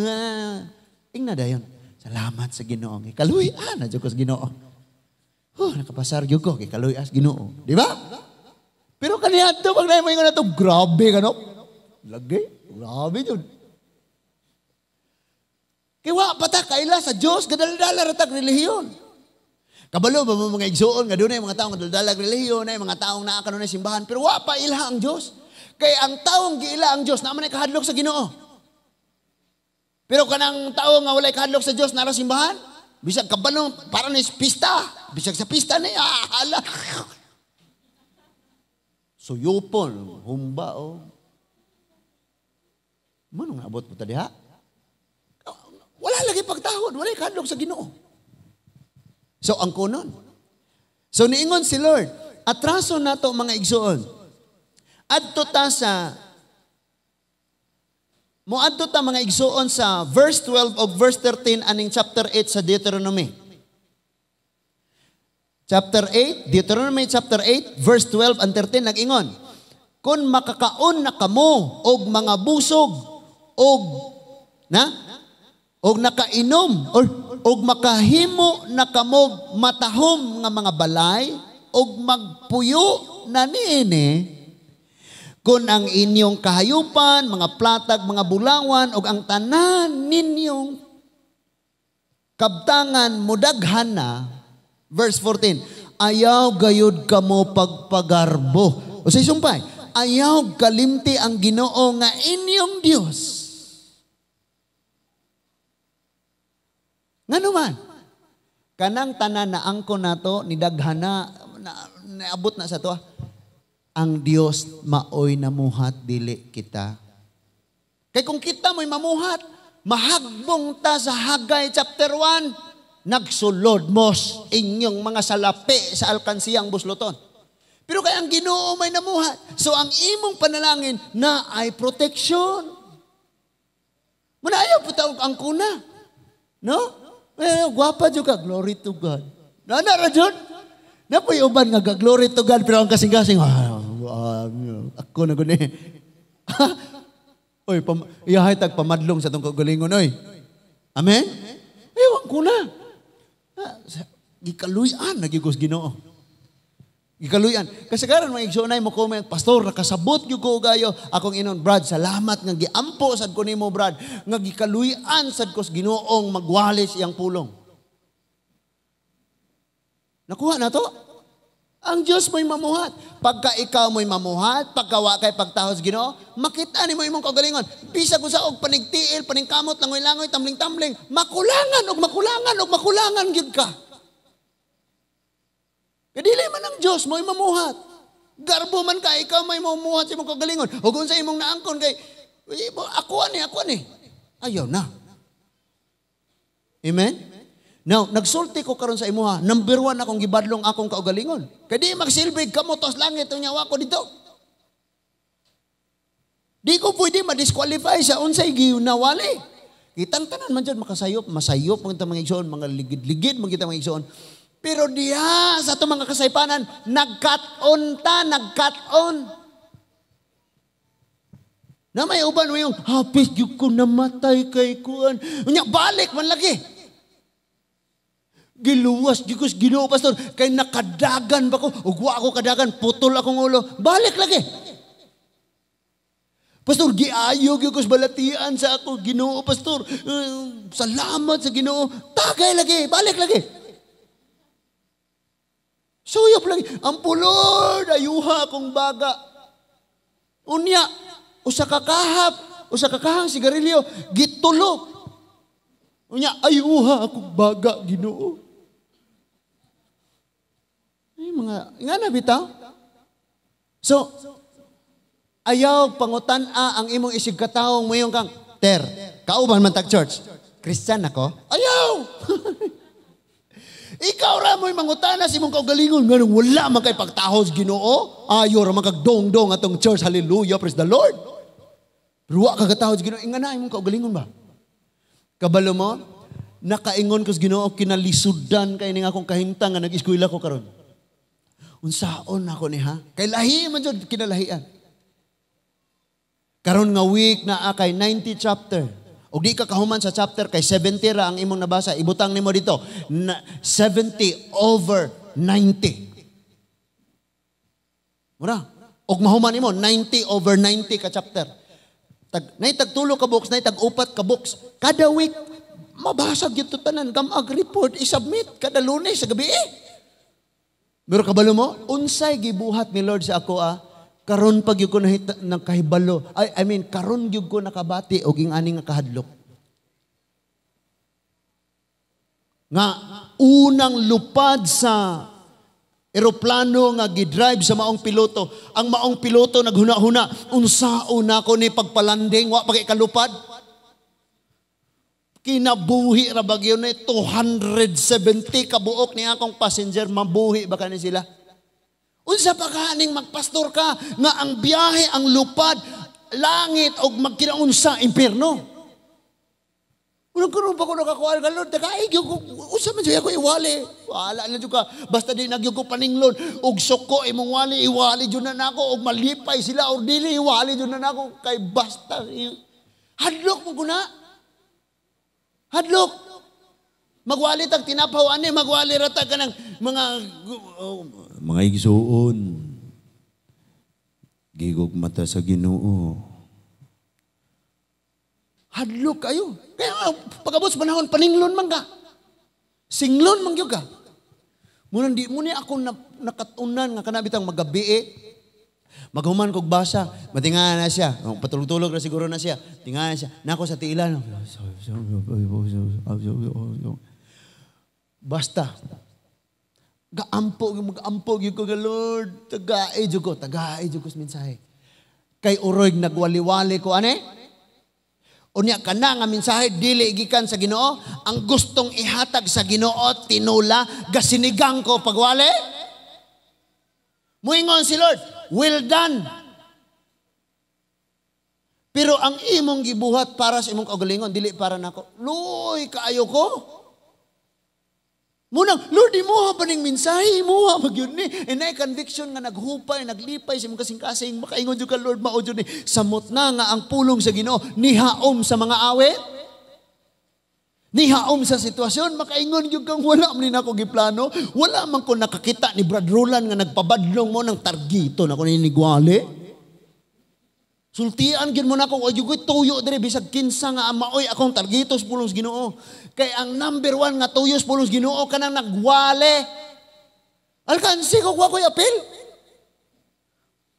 Ingna dayon. Salamat sa Ginoo. Kaluy-an na jud ko sa Ginoo. Nakapasar gyud ko kay kaluy-as Ginoo. Di ba? Pero kaniadto pag naay mo ingon nato, grabe kano. Lagi, grabe jud. Kiwa pata kaila sa Dios gadaldala ratag relihiyon. Kabalo ba mga igsuon nga dunay mga taong gadaldala relihiyon, ay mga taong naa kanunay simbahan, pero wa pa ilha ang Dios. Kay ang taong giila ang Dios naman ay kahadlok sa Ginoo. Pero kanang tao nga walay kahadlok sa Dios nara simbahan, Bisag kabalo para ni pista. Bisag sa pista ni hala. Suyupon, humba o. Manong abot mo ta diha? Wala lagi pagtahod, wala kadlok sa Ginoo. So ang kunon. So niingon si Lord, atraso nato mga igsoon. Adto ta sa moadto ta mga igsoon sa verse 12 o verse 13 aning chapter 8 sa Deuteronomy. Chapter 8, Deuteronomy chapter 8, verse 12 and 13 nag-ingon, kung makakaon na kamo og mga busog og nakainom og makahimo na kamog matahom nga mga balay og magpuyo na niini kung ang inyong kahayupan, mga platag, mga bulawan og ang tanan ninyong kabtangan mudaghan na. Verse 14, ayaw gayud kamo pagpagarbo. O sa isumpay, ayaw kalimti ang Ginoo nga inyong Dios. Nga naman, kanang tanan na angko nato ni daghana naabot na sa to. Ang Dios maoy namuhat dili kita. Kay kung kita mo'y mamuhat, mahagbong ta sa Hagay chapter 1. Nagsulod mos inyong mga salapi sa alkansiyang busloton. Pero kaya ang Ginoo may namuhat. So ang imong panalangin na ay protection. Manayaw po taong ang kuna. No? Gwapa juga, glory to God. Nana Rajon? Napoy uban nga, glory to God. Pero ang kasing-kasing, ako na guni. Oy, iyahay tagpamadlong sa itong kagalingon, oy. Amen? Ewan ko na. Gikaluyan, nagigos Ginoo. Gikaluyan. Kasagaran mga igsoonay mo comment, Pastor, nakasabot yung ko gayo. Akong inon, Brad, salamat nga giampo sad ko nimo, Brad. Nga gikaluyan sad ko Ginoong magwalis iyang pulong. Nakuha na to? Ang Diyos mo'y mamuhat. Pagka ikaw mo'y mamuhat, pagkawa kay pagtahos Ginoo, makita ni mo imong kagalingon. Bisa ko sa og panigtiil, paningkamot, langoy-langoy, tambling-tambling, makulangan og makulangan og makulangan gyud ka. Kadili man ang Diyos mo'y mamuhat. Garbo man ka, ikaw mo'y mamuhat sa imong kagalingon. Ug unsa imong naangkon kay ako ani. Ayaw na. Amen? Now, nagsulti ko karon sa imuha. Number 1 akong gibadlong akong kaugalingon. Kaya di magsilbig kamo tos langit ang nyawa ko dito. Di ko pwede ma-disqualify sa unsay ginawali. Kitang tanan man dyan makasayop, masayop mga mga igsoon, mga ligid-ligid mga mga igsoon. Pero diha sa itong mga kasaypanan, nagkat-on. Na may uban mo yung, hapis yung ko namatay kay kuan. Balik man lagi. Giluwas, Diyos, Ginoo, Pastor, kay nakadagan ba ko? Ugwa ako kadagan, putol akong ulo. Balik lagi. Pastor, giayog yung balatian sa ako, Ginoo, Pastor. Salamat sa Ginoo. Tagay lagi, balik lagi. Suyop lagi. Ampo Lord, ayuha akong baga. Unya, usa kakahang sigarilyo, gitulog. Unya, ayuha akong baga, Ginoo. Nga na bitaw. So, ayaw pangutan-a ang imong isig kataong mo yung kang, kauban man tag church. Christian ako? Ayaw! Ikaw ra mo'y mangutana si mong kaugalingon. Nga nung wala man kay pagtahos Ginoo. Ayaw ra man kagdong-dong atong church. Hallelujah, praise the Lord. Pero wa kagatahos Ginoo. Nga na imong kaugalingon ba? Kabalo mo, nakaingon ko sa Ginoo, kinalisudan kay ning akong kahimtang nga nag-eskwela ko karon. Unsaon ako ni ha? Kay lahi man jud kinalahian. Karon nga week na kay 90 chapter. Og di ka kahuman sa chapter kay 70 ra ang imong nabasa. Ibutang nimo dito. 70 over 90. Mura. Og mahuman nimo 90 over 90 ka chapter. Tag tulo ka books, tag upat ka books. Kada week mabasa gyud to tanan, gamag report i-submit kada Lunes sa gabi. Pero kabalo mo, unsay gibuhat ni Lord sa ako karon pag yung ko nakahibalo. Karon yung ko nakabati o ging ani nga kahadlok. nga unang lupad sa eroplano nga gidrive sa maong piloto. Ang maong piloto naghuna-huna, unsaon nako ni pagpalanding, wa pa kay kalupad. Kinabuhi ra bagyo ni 270 kabuok ni akong passenger, mabuhi ba kani sila? Unsa pa kaning magpastor ka nga ang biyahe, ang lupad, langit og magkinaunsa impierno? Unang karon pa ko nakakuha ka, Lord, nakaigyo ko, usa man siya ko iwali. Wala na ka, basta di nagyo ko paninglon, og suko imong wali, iwali dyan na nako, og malipay sila, og dili, iwali dyan na nako, kay basta. Hadlok mo guna. Hadlok. Magwali tag tinapaw, ani, magwali ratag ka ng mga igsuon. Gigog mata sa Ginoo. Hadlok kayo. Kaya pagabot sa panahon, paninglon man ka. Singlon man ka. Muna di mo ni ako nakatunan nga kanabitang magabi maghuman kog basa, matingahan na siya. Patulog-tulog na siguro na siya. Tingahan siya. Nako sa tiilan. Basta. Mag-ampog yung ko nga, Lord. Tagaay dyan ko sa mensahe. Kay uroy nagwali-wali ko, ane? Unya ka na nga mensahe, dili gikan sa Ginoo, ang gustong ihatag sa Ginoo, tinula, gasinigang ko pagwali. Muingon si Lord, well done. Pero ang imong gibuhat para sa imong kaugalingon, dili para nako. Luy, kaayo ko. Munang, Lord, imuha ba ning mensahe? Imuha ba yun ni? Inay conviction nga naghupay, naglipay sa imong kasing-kasing, makaingon yun ka, Lord, mao yun ni. Samot na nga ang pulong sa Ginoo, nihaom sa mga awit, nihaom sa sitwasyon, makaingon yun kang wala man ako giplano, wala man ko nakakita ni Brad Roland nga nagpabadlong mo ng targito na ko ninigwali. Sultian gid mo na ko, ayugoy tuyo dire bisag kinsa nga maoy akong targitos pulong sa Ginoo. Kay ang number 1 nga tuyos pulong sa Ginoo kanang nagwale. Alkansi ko ko'y apil.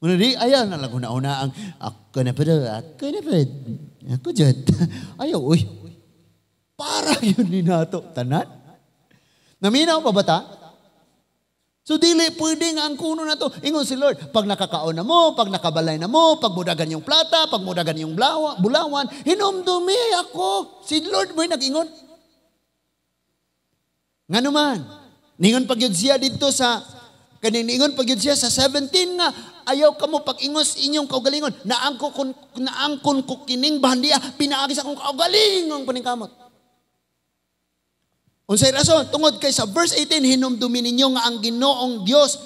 Muna di, ayan, nalaguna-una ang ako na pa, ako dyan. Ayaw, uy. Para yun ni nato. Tanan? Naminaw pa bata? So dili pwede nga ang kuno na to. Ingon si Lord, pag nakakaon na mo, pag nakabalay na mo, pag mudagan yung plata, pag mudagan yung bulawan, hinumdumi ako. Si Lord mo'y nag-ingon. Nga naman, ningon pag yun siya dito sa, kaningon pag yun siya sa 17 nga, ayaw ka mo pag ingos inyong kaugalingon, naangkon ko kining bahandiya, pinaagis akong kaugalingon paningkamot. Unsay rason, tungod kay sa verse 18, hinumdumi ninyo nga ang Ginoong Dios,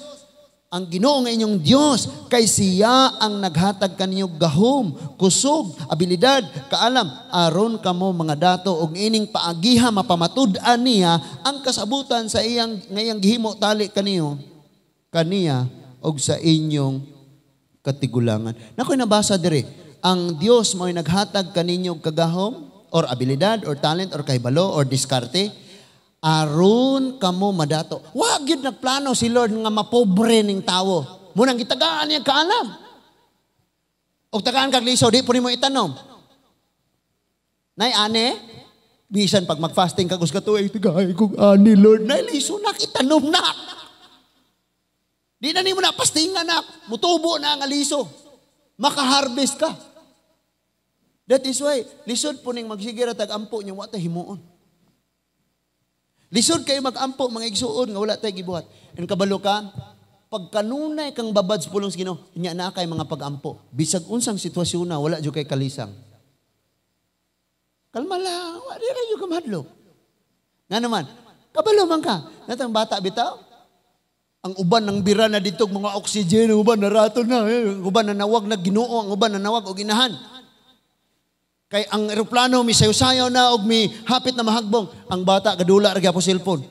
ang Ginoo nga inyong Dios, kay siya ang naghatag kaninyo gahom, kusog, abilidad, kaalam, aron kamo mga dato, og ining paagiha mapamatud-an niya ang kasabutan sa iyang ngayang gihimo tali kaniya og sa inyong katigulangan. Nakoy nabasa dire, ang Dios mo'y naghatag kaninyo kagahom, or abilidad, or talent, or kaibalo, or diskarte, aron kamo madato. Wa gyud nagplano si Lord nga mapobre ning tawo. Munang gitagaan niya kaalam. Og tagaan kag liso, di po nimo itanom. Nay ane, bisan pag mag-fasting kag us katuig, tagay kog ani Lord, nay liso na kitanom na. Di na nimo na pastingan na, mutubo na nga liso. Maka-harvest ka. That is why lisod po ning magsigira tag ampo niyo wa ta himuon. Lisod kayo mag-ampo, mga igsuon, nga wala tayo gibuhat. And kabalo ka, pag kanunay kang babad sa pulong sa Ginoo, niya na kay mga pag-ampo. Bisag unsang sitwasyon na, wala dyo kay kalisang. Kalma lang, wala rin yung kamadlo. Nga naman, kabalo man ka. Natang bata bitaw, ang uban ng bira na dito, mga oxygen, ang uban na rato na, ang uban na nawag na Ginoo, ang uban na nawag o ginahan. Kay ang eroplano mi sayo-sayo na og mi hapit na mahagbong, ang bata kadula ra gyapon cellphone.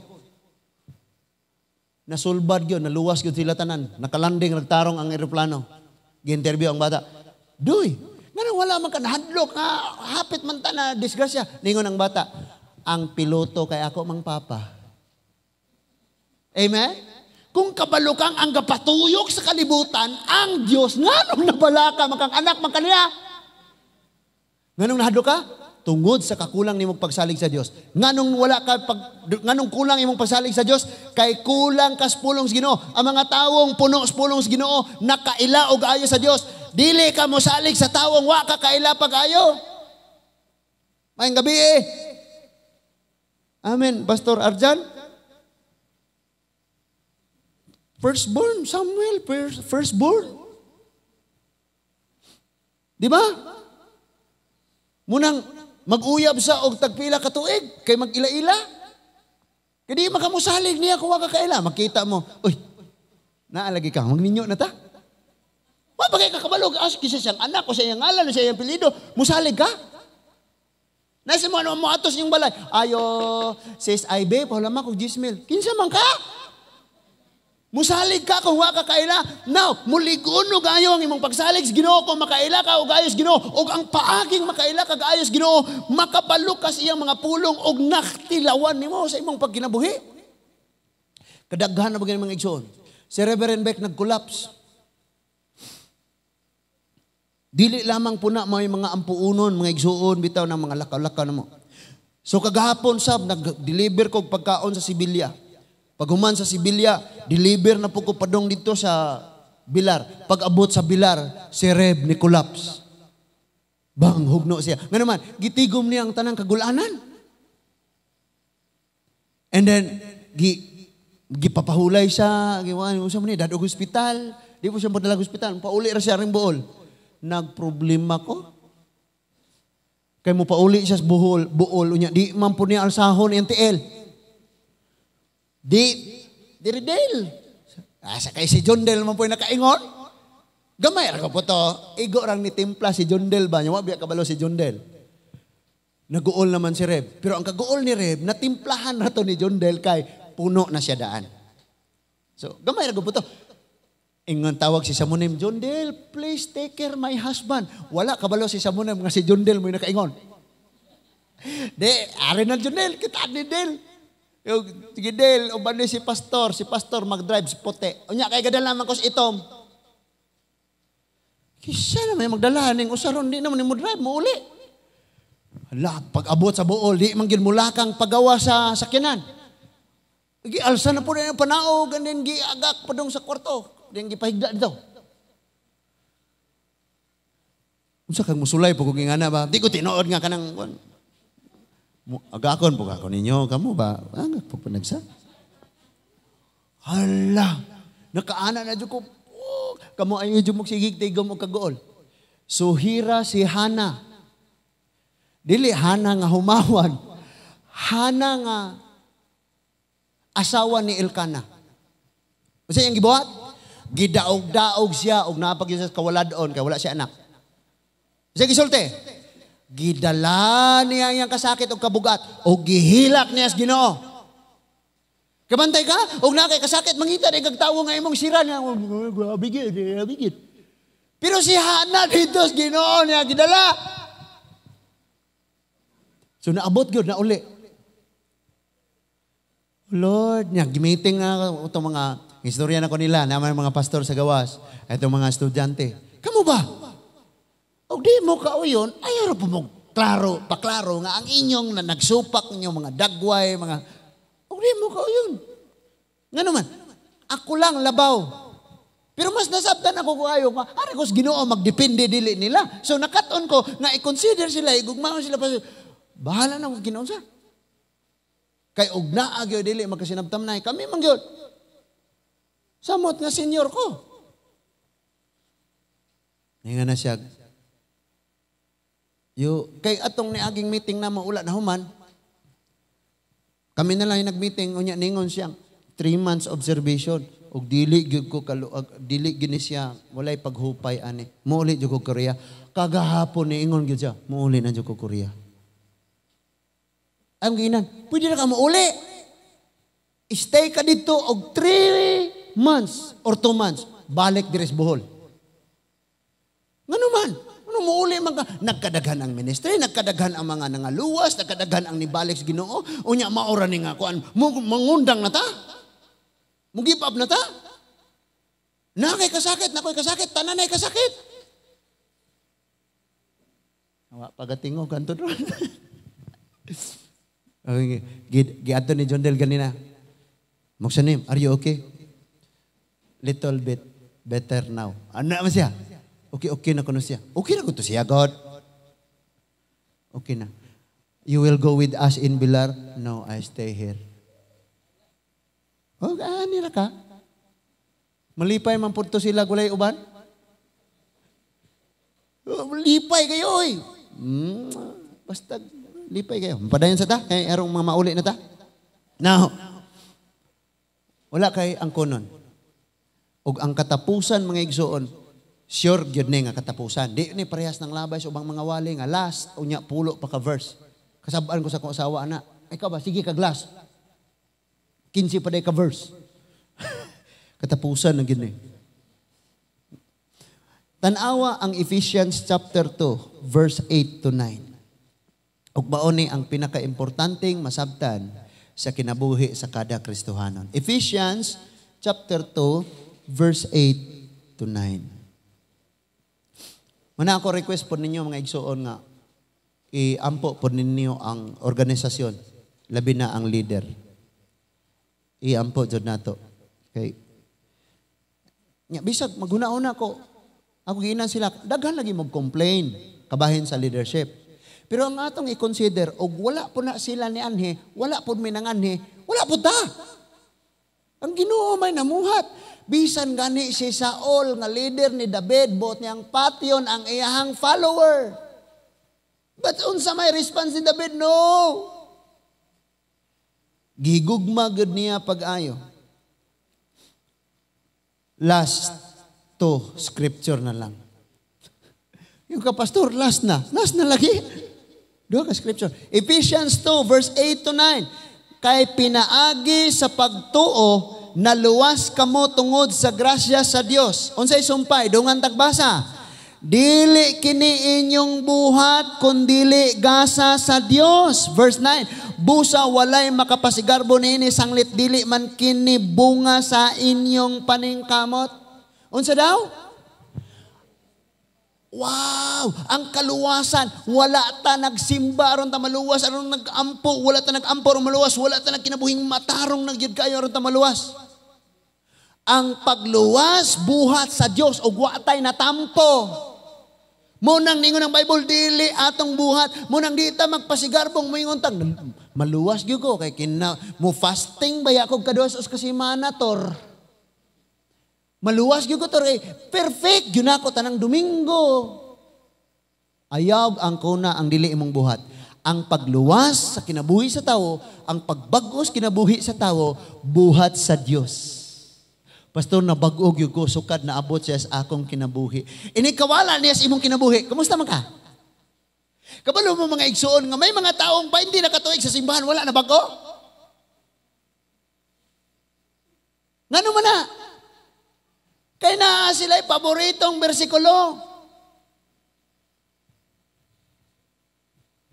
Nasulbad gyud, naluwas gyud sila tanan. Nakalanding nagtarong ang eroplano. Gi-interview ang bata. Duy, ngano wala man ka nahadlok nga hapit man ta na disgrasya. Ningon ang bata, ang piloto kay ako mang papa. Amen? Kung kabalo kang ang gapatuyok sa kalibutan, ang Dios nganong nabala ka makang anak man kaniya. Nganong nahadlok ka? Tungod sa kakulang nimong pagsalig sa Dios. Nganong kulang imong pagsalig sa Dios? Kay kulang kas pulong sa Ginoo. Ang mga tawong puno sa pulong sa Ginoo nakaila og ayo sa Dios. Dili ka mo salig sa tawong wa ka kaila pag-ayo. Maayong gabi eh. Amen, Pastor Arjan. Firstborn, Samuel, firstborn. Di ba? Munang mag-uyab sa og tagpila ka tuig kay mag-ila-ila. Kaya di makamusalig niya kung wa ka kaila. Makita mo, uy, naalagi ka, magninyo na ta. Wa pa kay kakabalog, kisa siyang anak o siya yung ngalan o siya yung pilido, musalig ka. Nasa mo, ano mo atos yung balay. Ayo, sis Ibe, paulama kong Gismel. Kinsa man ka? Musalig ka kung wa ka kaila. Now, muligon og ayo ang imong pagsalig sa Ginoo kung makaila ka og ayos Ginoo og ang paaging makaila ka ayos Ginoo makabalo ka sa iyang mga pulong og naktilawan nimo sa imong pagkinabuhi. Kadaghan na bagay mga igsoon. Si Reverend Beck nag-collapse. Dili lamang puna may mga ampuunon, mga igsoon bitaw ng mga lakaw-lakaw namo. So kagahapon sab nag-deliver ko og pagkaon sa Sibilya. Paghuman sa Sibilya, deliver na po ko padong dito sa Bilar. Pag abot sa Bilar, si Reb ni collapse. Bang, hugno siya. Nga naman, gitigom niya ang tanang kagulanan. And then, gipapahulay siya, giwan mo niya, dadog hospital. Di po siya madalag hospital. Pauli ra siya rin buol. Nagproblema ko. Kaya mo pauli siya sa buol. Unya, di man po niya alsahon NTL. Di Ridel. Asa kay si John Del man po yung nakaingon. Gamay ra ko po to. Igo rang ni timpla si John Del ba? Wa biya kabalo si John Del. Naguol naman si Reb. Pero ang kaguol ni Reb, natimplahan na to ni John Del kay puno na siya daan. So, gamay ra ko po to. Ingon tawag si Samunem, John Del, please take care my husband. Wala kabalo si Samunem nga si John Del mo yung nakaingon. De, ari na John Del, kita ni Del. Sige Del, o ba si pastor mag-drive si puti. O niya, kaya gadala naman ko sa itom. Kisa naman yung magdala ning usaron, di naman yung drive mo uli. Hala, pag abot sa buol, di man mulakang pagawa sa sakyanan. Alsa na po na yung panao, ganyan giagak pa dong sa kwarto. Ganyan gipahigda dito. Unsa kang musulay po kung ingana ba? Di ko tinood nga ka ng... Agakon po ako ninyo, kamo ba? Agak po panagsa. Hala, nakaana na dyan ko. Oh, kamo ay dyan magsigig tigom o kagool. So hira si Hana. Dili Hana nga humawan. Hana nga asawa ni Elkana. Kasi yung gibuhat, gidaog-daog siya og napag sa kawaladon kay wala siya anak. Sige gisulti. Gidala niya ang kasakit o kabugat o gihilak niya sa Ginoo. Kabantay ka? O na kay kasakit, mangita na kagtawo nga imong sira niya. Bigit. Pero si Hana dito sa Ginoo niya, gidala. So naabot yun, na uli. Lord, niya, gimiting nga itong mga istorya na ko nila, naman mga pastor sa gawas, itong mga estudyante. Kamu ba? O di mo kauyon, ayaw po mo paklaro nga ang inyong na nagsupak niyo mga dagway, mga... O di mo kauyon. Nga naman, ako lang labaw. Pero mas nasabtan ako kung ayaw, ari ko sa Ginoo, magdepende dili nila. So nakaton ko, nga i-consider sila, igugmaon sila pa. Bahala na kung Ginoo sa. Kay og naagyo dili magkasinabtam na, kami mangyod. Samot nga senior ko. Nga na siya, kay atong niaging meeting na maula na human, kami na lang yung nag-meeting, unya ningon siyang 3 months observation, og dili gyud ko dili gini siya, walay paghupay ani. Muuli jud ko Korea. Kagahapon ni ingon gyud siya, muuli na jud ko Korea. Ang ginan, pwede na ka muuli. Stay ka dito og 3 months or 2 months, balik diri sa Bohol. Ngano man? Ano muuli mga nagkadaghan ang ministry, nagkadaghan ang mga nangaluwas, nagkadaghan ang nibalik sa Ginoo, unya maora ni nga kuan, mangundang na ta. Mugip up na ta. Na kay kasakit, tanan ay kasakit. Awa pagatingog kanto doon. Okay, giadto ni John Del ganina. Moksanim, are you okay? Little bit better now. Ano man siya? Okay na kuno siya. Okay na kuno siya, God. Okay na. You will go with us in Bilar? No, I stay here. Oh, nila ka? Malipay man purto sila gulay uban? Oh, lipay kayo, oy. Basta lipay kayo. Padayon sa ta? Kaya arong mga mauli na ta? Now, wala kay ang kunon. Og ang katapusan mga igsoon, sure gyud ni nga katapusan. Di ni parehas ng labay sa ubang mga wali nga last unya pulo pa ka verse. Kasabaan ko sa akong asawa ana, ikaw ba sige ka last. 15 pa day ka verse. Katapusan na gyud ni. Tanawa ang Ephesians chapter 2 verse 8 to 9. Ug mao ni ang pinakaimportanteng masabtan sa kinabuhi sa kada Kristohanon. Ephesians chapter 2 verse 8 to 9. Muna ako request po ninyo mga igsoon nga iampo po ninyo ang organisasyon, labi na ang leader. Iampo jud nato. Okay. Nya bisag maguna-una ko. Ako ginan sila daghan lagi mag-complain kabahin sa leadership. Pero ang atong i-consider og wala po na sila ni anhe, wala po mi nanganhe, wala po ta. Ang Ginoo may namuhat. Bisan gani si Saul nga leader ni David, bot niyang patyon ang iyahang follower. But unsa may response ni David? No. Gigugma gud niya pag-ayo. Last to scripture na lang. Yung kapastor, last na lagi. Doon ka scripture. Ephesians 2 verse 8 to 9. Kay pinaagi sa pagtuo, naluwas kamo tungod sa grasya sa Dios. Unsay sumpay? Dungan tagbasa. Dili kini inyong buhat kundili gasa sa Dios. Verse 9. Busa walay makapasigarbo niini sanglit dili man kini bunga sa inyong paningkamot. Unsa daw? Wow! Ang kaluwasan, wala ta nagsimba aron ta maluwas, aron nagampo, wala ta nagampo aron maluwas, wala ta nagkinabuhing matarong nagyud kayo aron ta maluwas. Ang pagluwas buhat sa Dios ug wa tay natampo. Munang ningon ang Bible dili atong buhat, munang di ta magpasigarbong moingon tag maluwas gyud ko kay mo fasting baya ko kaduha sa kasimana tor. Maluwas gyud ko tor perfect gyud nako tanang Domingo. Ayaw ang kuna ang dili imong buhat. Ang pagluwas sa kinabuhi sa tawo, ang pagbag-os kinabuhi sa tawo, buhat sa Dios. Pastor, nabag-og yung ko, sukad na abot siya sa akong kinabuhi. Inikawala niya sa imong kinabuhi. Kamusta man ka? Kabalo mo mga igsoon nga may mga taong pa hindi nakatuig sa simbahan, wala na bago? Ngano man na? Kaya na sila'y paboritong bersikulo.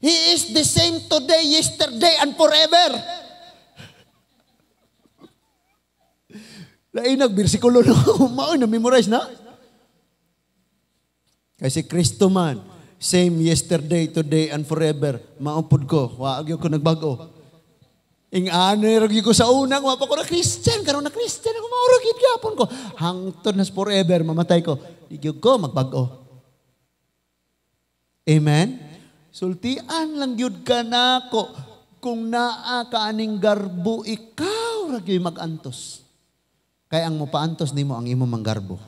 He is the same today, yesterday, and forever. Lain bersikulo na mao na memorize na. Kasi Kristo man, same yesterday, today, and forever. Maupod ko, waag ko nagbago. Ragi ko sa unang, wapa ko na Christian, karon na Christian, ako mauragid gapon ko. Hangtod na forever, mamatay ko. Digyo ko, magbago. Amen? Sultian lang yun ka na ko. Kung naa ka aning garbo, ikaw ragi magantos. Kaya ang mupaantos nimo ang imo manggarbo.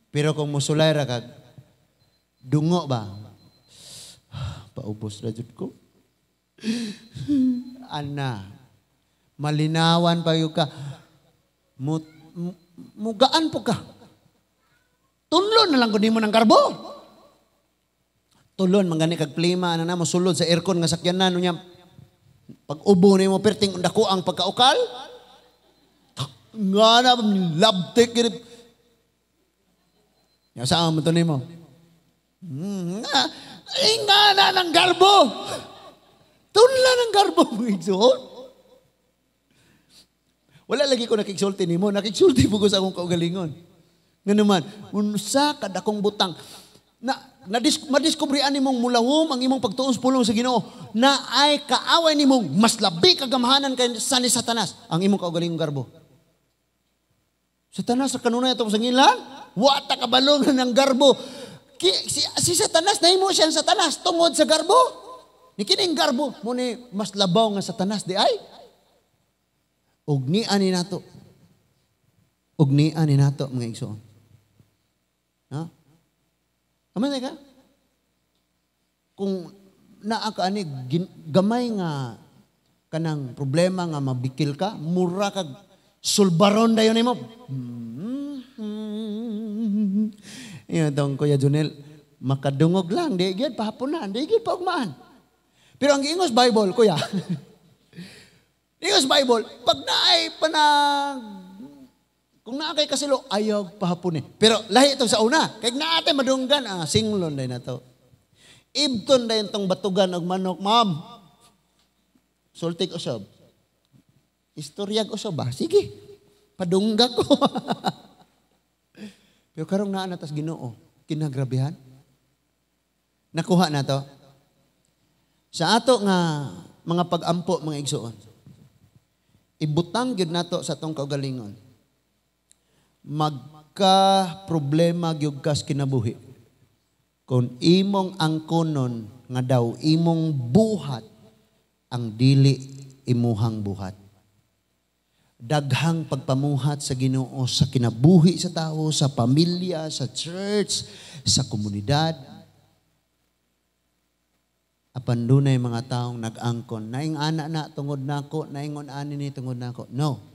Pero kung musulay ra kag dungo ba? Paubos ra jud ko. Ana, malinawan pa yung ka. Mugaan po ka. Tunlon na lang kung di mo ng garbo. Tulon, manggani kag plima, ano na mo, sulod sa aircon nga sakyan na, niya, pag ubo na mo, perting dako ang pagkaukal, nga na, labtik, yung saan mo ito mo? Nga na ng garbo. Tunla ng garbo mo, igsoon. Wala lagi ko nakiksulti ni mo, nakiksulti po ko sa akong kaugalingon. Nga naman, unsa kadakong butang, na madiskubrian nimong mulawom ang imong pagtuon sa pulong sa Ginoo na ay kaaway nimong mas labi kagamahanan kay sa ni Satanas ang imong kaugalingong garbo. Satanas sa kanunay ato sa ngilan, wa ta kabalong ng garbo. Si Satanas nahimo siya ang Satanas tungod sa garbo. Ni kining garbo mo ni mas labaw nga Satanas di ay. Ugnian ni nato. Ugnian ni nato mga igsoon. Ha? Aman ka? Kung naa ka ani gamay nga kanang problema nga mabikil ka, mura kag sulbaron dayon nimo. Yan tong Kuya Junel, makadungog lang, di gyud pahapon na, di gyud pa ugmaan. Pero ang Ingos Bible, kuya. Ingos Bible, pag naay panag kung naa kay kasilo, ayaw pahapon eh. Pero lahi ito sa una. Kaya naate madunggan, singlon day na to. Ibton day itong batugan og manok, ma'am. Sultik usab. Istoryag usab ba? Sige, padungga ko. Pero karong naa natas Ginoo, kinagrabihan. Nakuha na to. Sa ato nga mga pag-ampo, mga igsuon, ibutang gyud nato sa atong kaugalingon. Magka-problema gyud kas kinabuhi. Kung imong angkonon nga daw imong buhat ang dili imuhang buhat. Daghang pagpamuhat sa Ginoo sa kinabuhi sa tao, sa pamilya, sa church, sa komunidad. Apan dunay mga taong nag-angkon, naing ana na tungod nako, naingon ani ni tungod nako. No.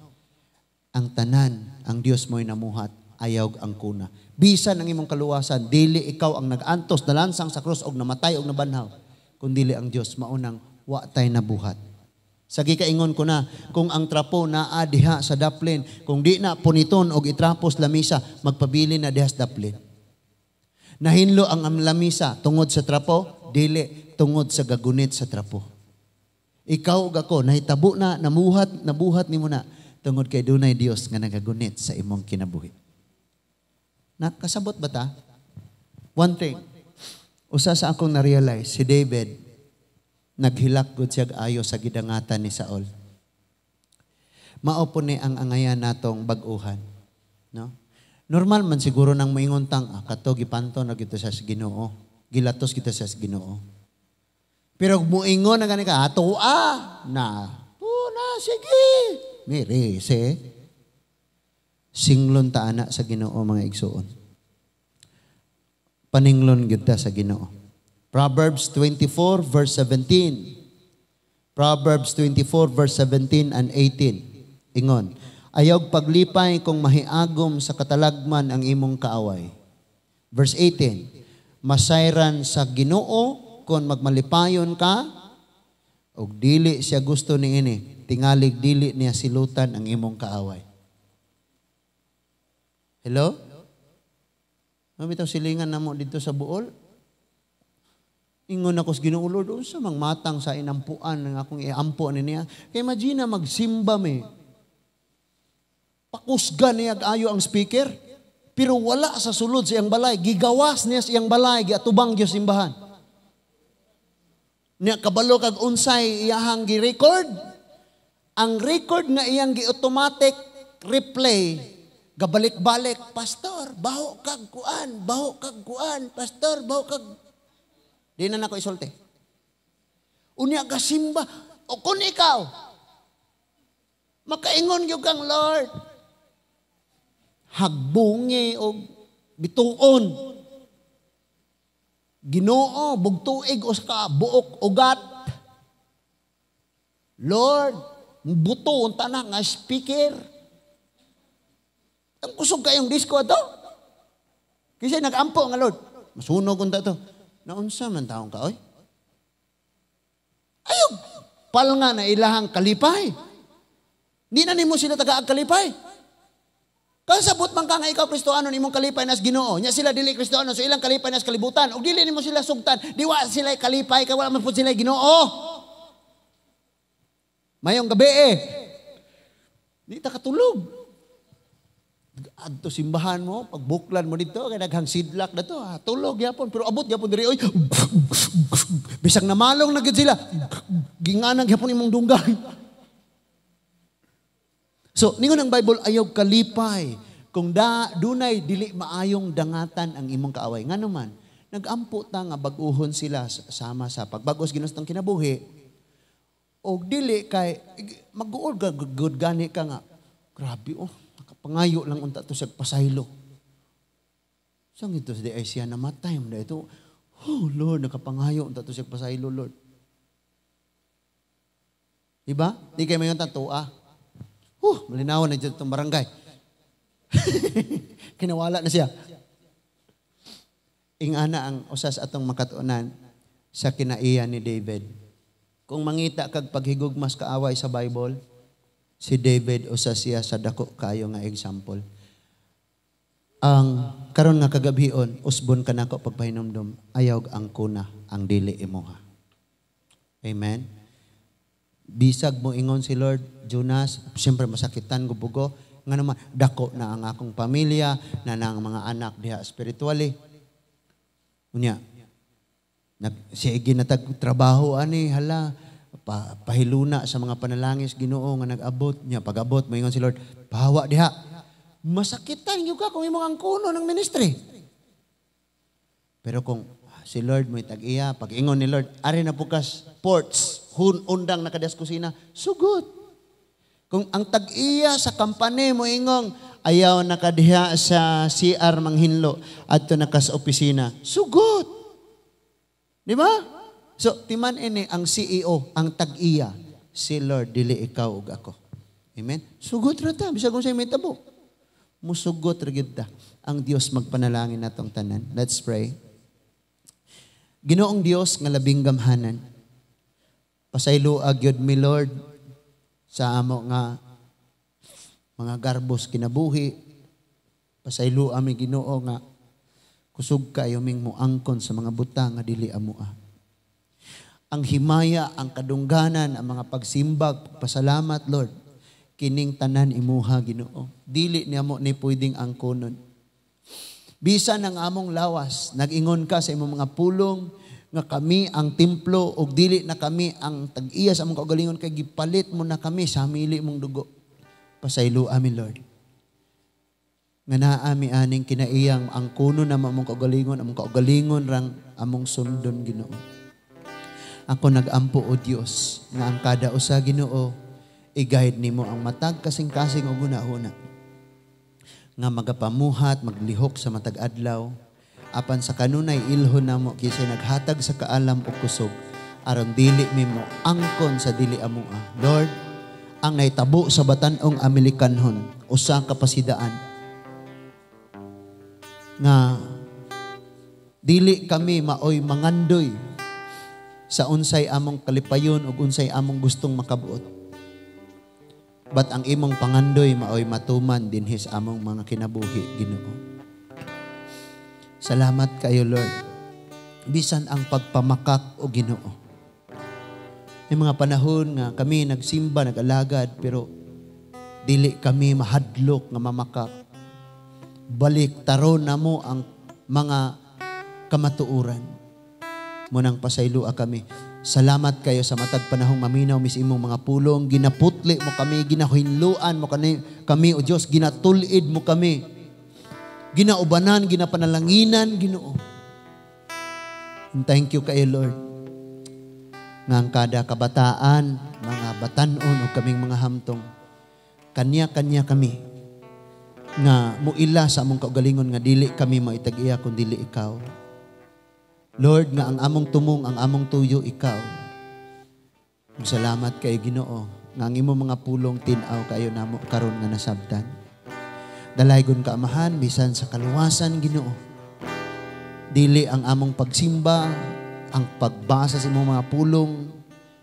Ang tanan, ang Dios mo'y namuhat, ayaw ang kuna. Bisan ang imong kaluwasan, dili ikaw ang nag-antos, nalansang sa krus, og namatay, og nabanhaw. Kung dili ang Dios, maunang wa tay nabuhat. Sagi kaingon ko na, kung ang trapo naa diha sa daplin, kung di na puniton og itrapos lamisa, magpabili na diha sa daplin. Nahinlo ang lamisa tungod sa trapo, dili tungod sa gagunit sa trapo. Ikaw ug ako, nahitabo na, nabuhat nimo na, tungod kay dunay Dios nga nagagunit sa imong kinabuhi. Nakasabot ba ta? One thing, usa sa akong na-realize, si David, naghilak gud siya ayo sa gidangatan ni Saul. Mao po ni ang angayan natong bag-uhan. No? Normal man siguro nang moingon tang, kato gipanto na kita sa Ginoo. Gilatos kita sa Ginoo. Pero moingon na gani ka, na, sige. Mirese, singlon ta ana sa Ginoo mga igsuon. Paninglon gyud ta sa Ginoo. Proverbs 24 verse 17. Proverbs 24 verse 17 and 18. Ingon, ayaw paglipay kung mahiagom sa katalagman ang imong kaaway. Verse 18. Masayran sa Ginoo kung magmalipayon ka og dili siya gusto niini. Tingalig dili niya silutan ang imong kaaway. Hello? Mabitaw silingan namo dito sa buol. Ingon ako sa Ginoo, Lord, sa mang matang sa inampuan ng akong iampo niya. Kaya imagine magsimba me. Pakusga niya ayo ang speaker. Pero wala sa sulod sa iyang balay. Gigawas niya sa iyang balay. Giatubang Diyos simbahan. Niya kabalo kag unsay iyahang gi-record. Ang record nga iyang gi-automatic replay, gabalik-balik, Pastor, baho kag kuan, Pastor, baho kag. Di na nako isulti. Unya ka simba, o kung ikaw, makaingon yung kang Lord, hagbungi o bituon, Ginoo, bugtuig o sa buok ugat, Lord, buto unta na nga speaker. Ang kusog kayong disco ato. Kasi nag-ampo nga Lord. Masunog unta to. Naunsa man taong ka, oy? Ayog, pal nga na ilahang kalipay. Di na nimo sila taga kalipay. Kasabot man ka nga ikaw Kristohanon imong kalipay nas Ginoo. Nya sila dili Kristohanon so ilang kalipay nas kalibutan. Og dili nimo sila sugtan, diwa sila kalipay kay wala man pud sila Ginoo. Mayong gabi Di ta katulog. adto simbahan mo, pagbuklan mo dito, kaya naghang sidlak na to, tulog yapon, pero abot yapon diri, oy, bisang namalong na gid sila, ginganang yapon imong dunggay. So, ningon ang Bible, ayaw kalipay, kung dunay dili maayong dangatan ang imong kaaway. Nga naman, nagampo ta nga baguhon sila sama sa pagbagos ginustong kinabuhi, o dili kay, mag-uod good gani ka nga, grabe pangayo lang unta to sa pasaylo. Saan ito sa ay siya namatay mo na ito? Oh Lord, nakapangayo unta to sa pasaylo, Lord. Diba? Di kayo mayon tato, malinawan na dyan itong barangay. Kinawala na siya. Ingana ang usas atong makatunan sa kinaiya ni David. Kung mangita kag paghigugmas kaaway sa Bible, si David usa siya sa dako kayo nga example. Ang karon nga kagabhion, usbon ka nako pagpahinomdom, ayaw ang kuna ang dili imuha. Amen. Bisag mo ingon si Lord, Jonas, siyempre masakitan gubugo, nga naman dako na ang akong pamilya, na ang mga anak diha spiritually. Unya, sige na trabaho ani hala, pahiluna sa mga panalangis Ginoo nga nag-abot niya. Pag-abot, moingon si Lord, pahawa diha. Masakitan yung ka kung imong ang kuno ng ministry. Pero kung si Lord mo'y tag-iya, pag-ingon ni Lord, ari na pukas, ports, undang nakadas kusina, sugot. Kung ang tag-iya sa kampanya mo ingong, ayaw nakadiha sa CR manghinlo, adto nakas opisina, sugot. Di ba? So, timan ini ang CEO, ang tag-iya, si Lord, dili ikaw ug ako. Amen? Sugot ra ta, bisag kung sa'yo may tabo. Musugot ra gid ta. Ang Dios magpanalangin natong tanan. Let's pray. Ginoong Dios nga labing gamhanan, pasaylo agyod mi Lord sa amo nga mga garbos kinabuhi. Pasaylo ami Ginoo nga kusog kayo ming muangkon sa mga butang nga dili amoa. Ang himaya, ang kadungganan, ang mga pagsimbag, pasalamat, Lord. Kining tanan imuha, Ginoo. Dili niya mo ni pwedeng angkonon. Bisan ang among lawas, nag-ingon ka sa imong mga pulong, nga kami ang templo, o dili na kami ang tag-iya sa among kaugalingon, kay gipalit mo na kami sa mili mong dugo. Pasaylo amin, Lord. Nga naami aning kinaiyang ang kuno na among kaugalingon rang among sundon, Ginoo. Ako nag-ampo o Diyos, nga ang kada usa Ginoo, i-guide nimo ang matag kasing-kasing o guna-huna. Nga magapamuhat, maglihok sa matag adlaw, apan sa kanunay ilhon namo kisay naghatag sa kaalam o kusog, aron dili mimo angkon sa dili amoa. Lord, ang naitabo sa batanong Amerikanhon, usa ka pasidaan, nga dili kami maoy mangandoy sa unsay among kalipayon o unsay among gustong makabuot. But ang imong pangandoy maoy matuman dinhi sa among mga kinabuhi, Ginoo. Salamat kayo, Lord. Bisan ang pagpamakak o Ginoo. May mga panahon nga kami nagsimba, nag-alagad, pero dili kami mahadlok nga mamakak. Balik taron na mo ang mga kamatuuran. Munang pasaylua kami. Salamat kayo sa matag panahong maminaw mis imong mga pulong. Ginaputli mo kami, ginahinluan mo kami, o Diyos, ginatulid mo kami. Ginaubanan, ginapanalanginan, Ginoo. And thank you kayo, Lord. Nga ang kada kabataan, mga batanon o kaming mga hamtong, kanya-kanya kami, nga muila sa among kaugalingon nga dili kami maitag-iya kung dili ikaw. Lord, nga ang among tumong, ang among tuyo, ikaw. Salamat kayo, Ginoo, nga ang imong mga pulong tinaw kayo namo karon nga nasabtan. Dalaygon ka, Amahan, bisan sa kaluwasan, Ginoo. Dili ang among pagsimba, ang pagbasa sa imong mga pulong,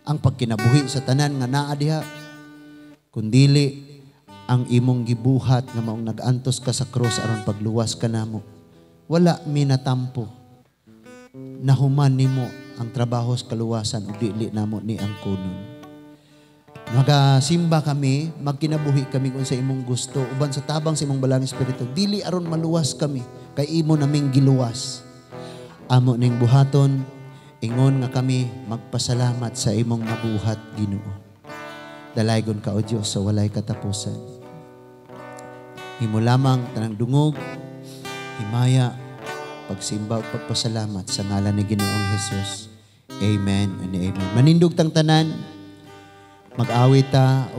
ang pagkinabuhi sa tanan nga naa diha, kundili ang imong gibuhat nga maong nag-antos ka sa krus aron pagluwas ka namo. Wala minatampo. Nahuman nimo ang trabaho sa kaluwasan ug dili namo ni ang kunon. Magasimba kami, magkinabuhi kami kung sa imong gusto, uban sa tabang sa imong balang espiritu. Dili aron maluwas kami, kay imo naming giluwas. Amo ning buhaton, ingon nga kami magpasalamat sa imong nabuhat, Ginoo. Dalaygon ka, O Diyos, sa walay katapusan. Imo lamang tanang dungog, himaya, pagsimba ug pagpasalamat sa ngalan ni Ginoong Hesus. Amen and amen. Manindog tang tanan, mag-awit ta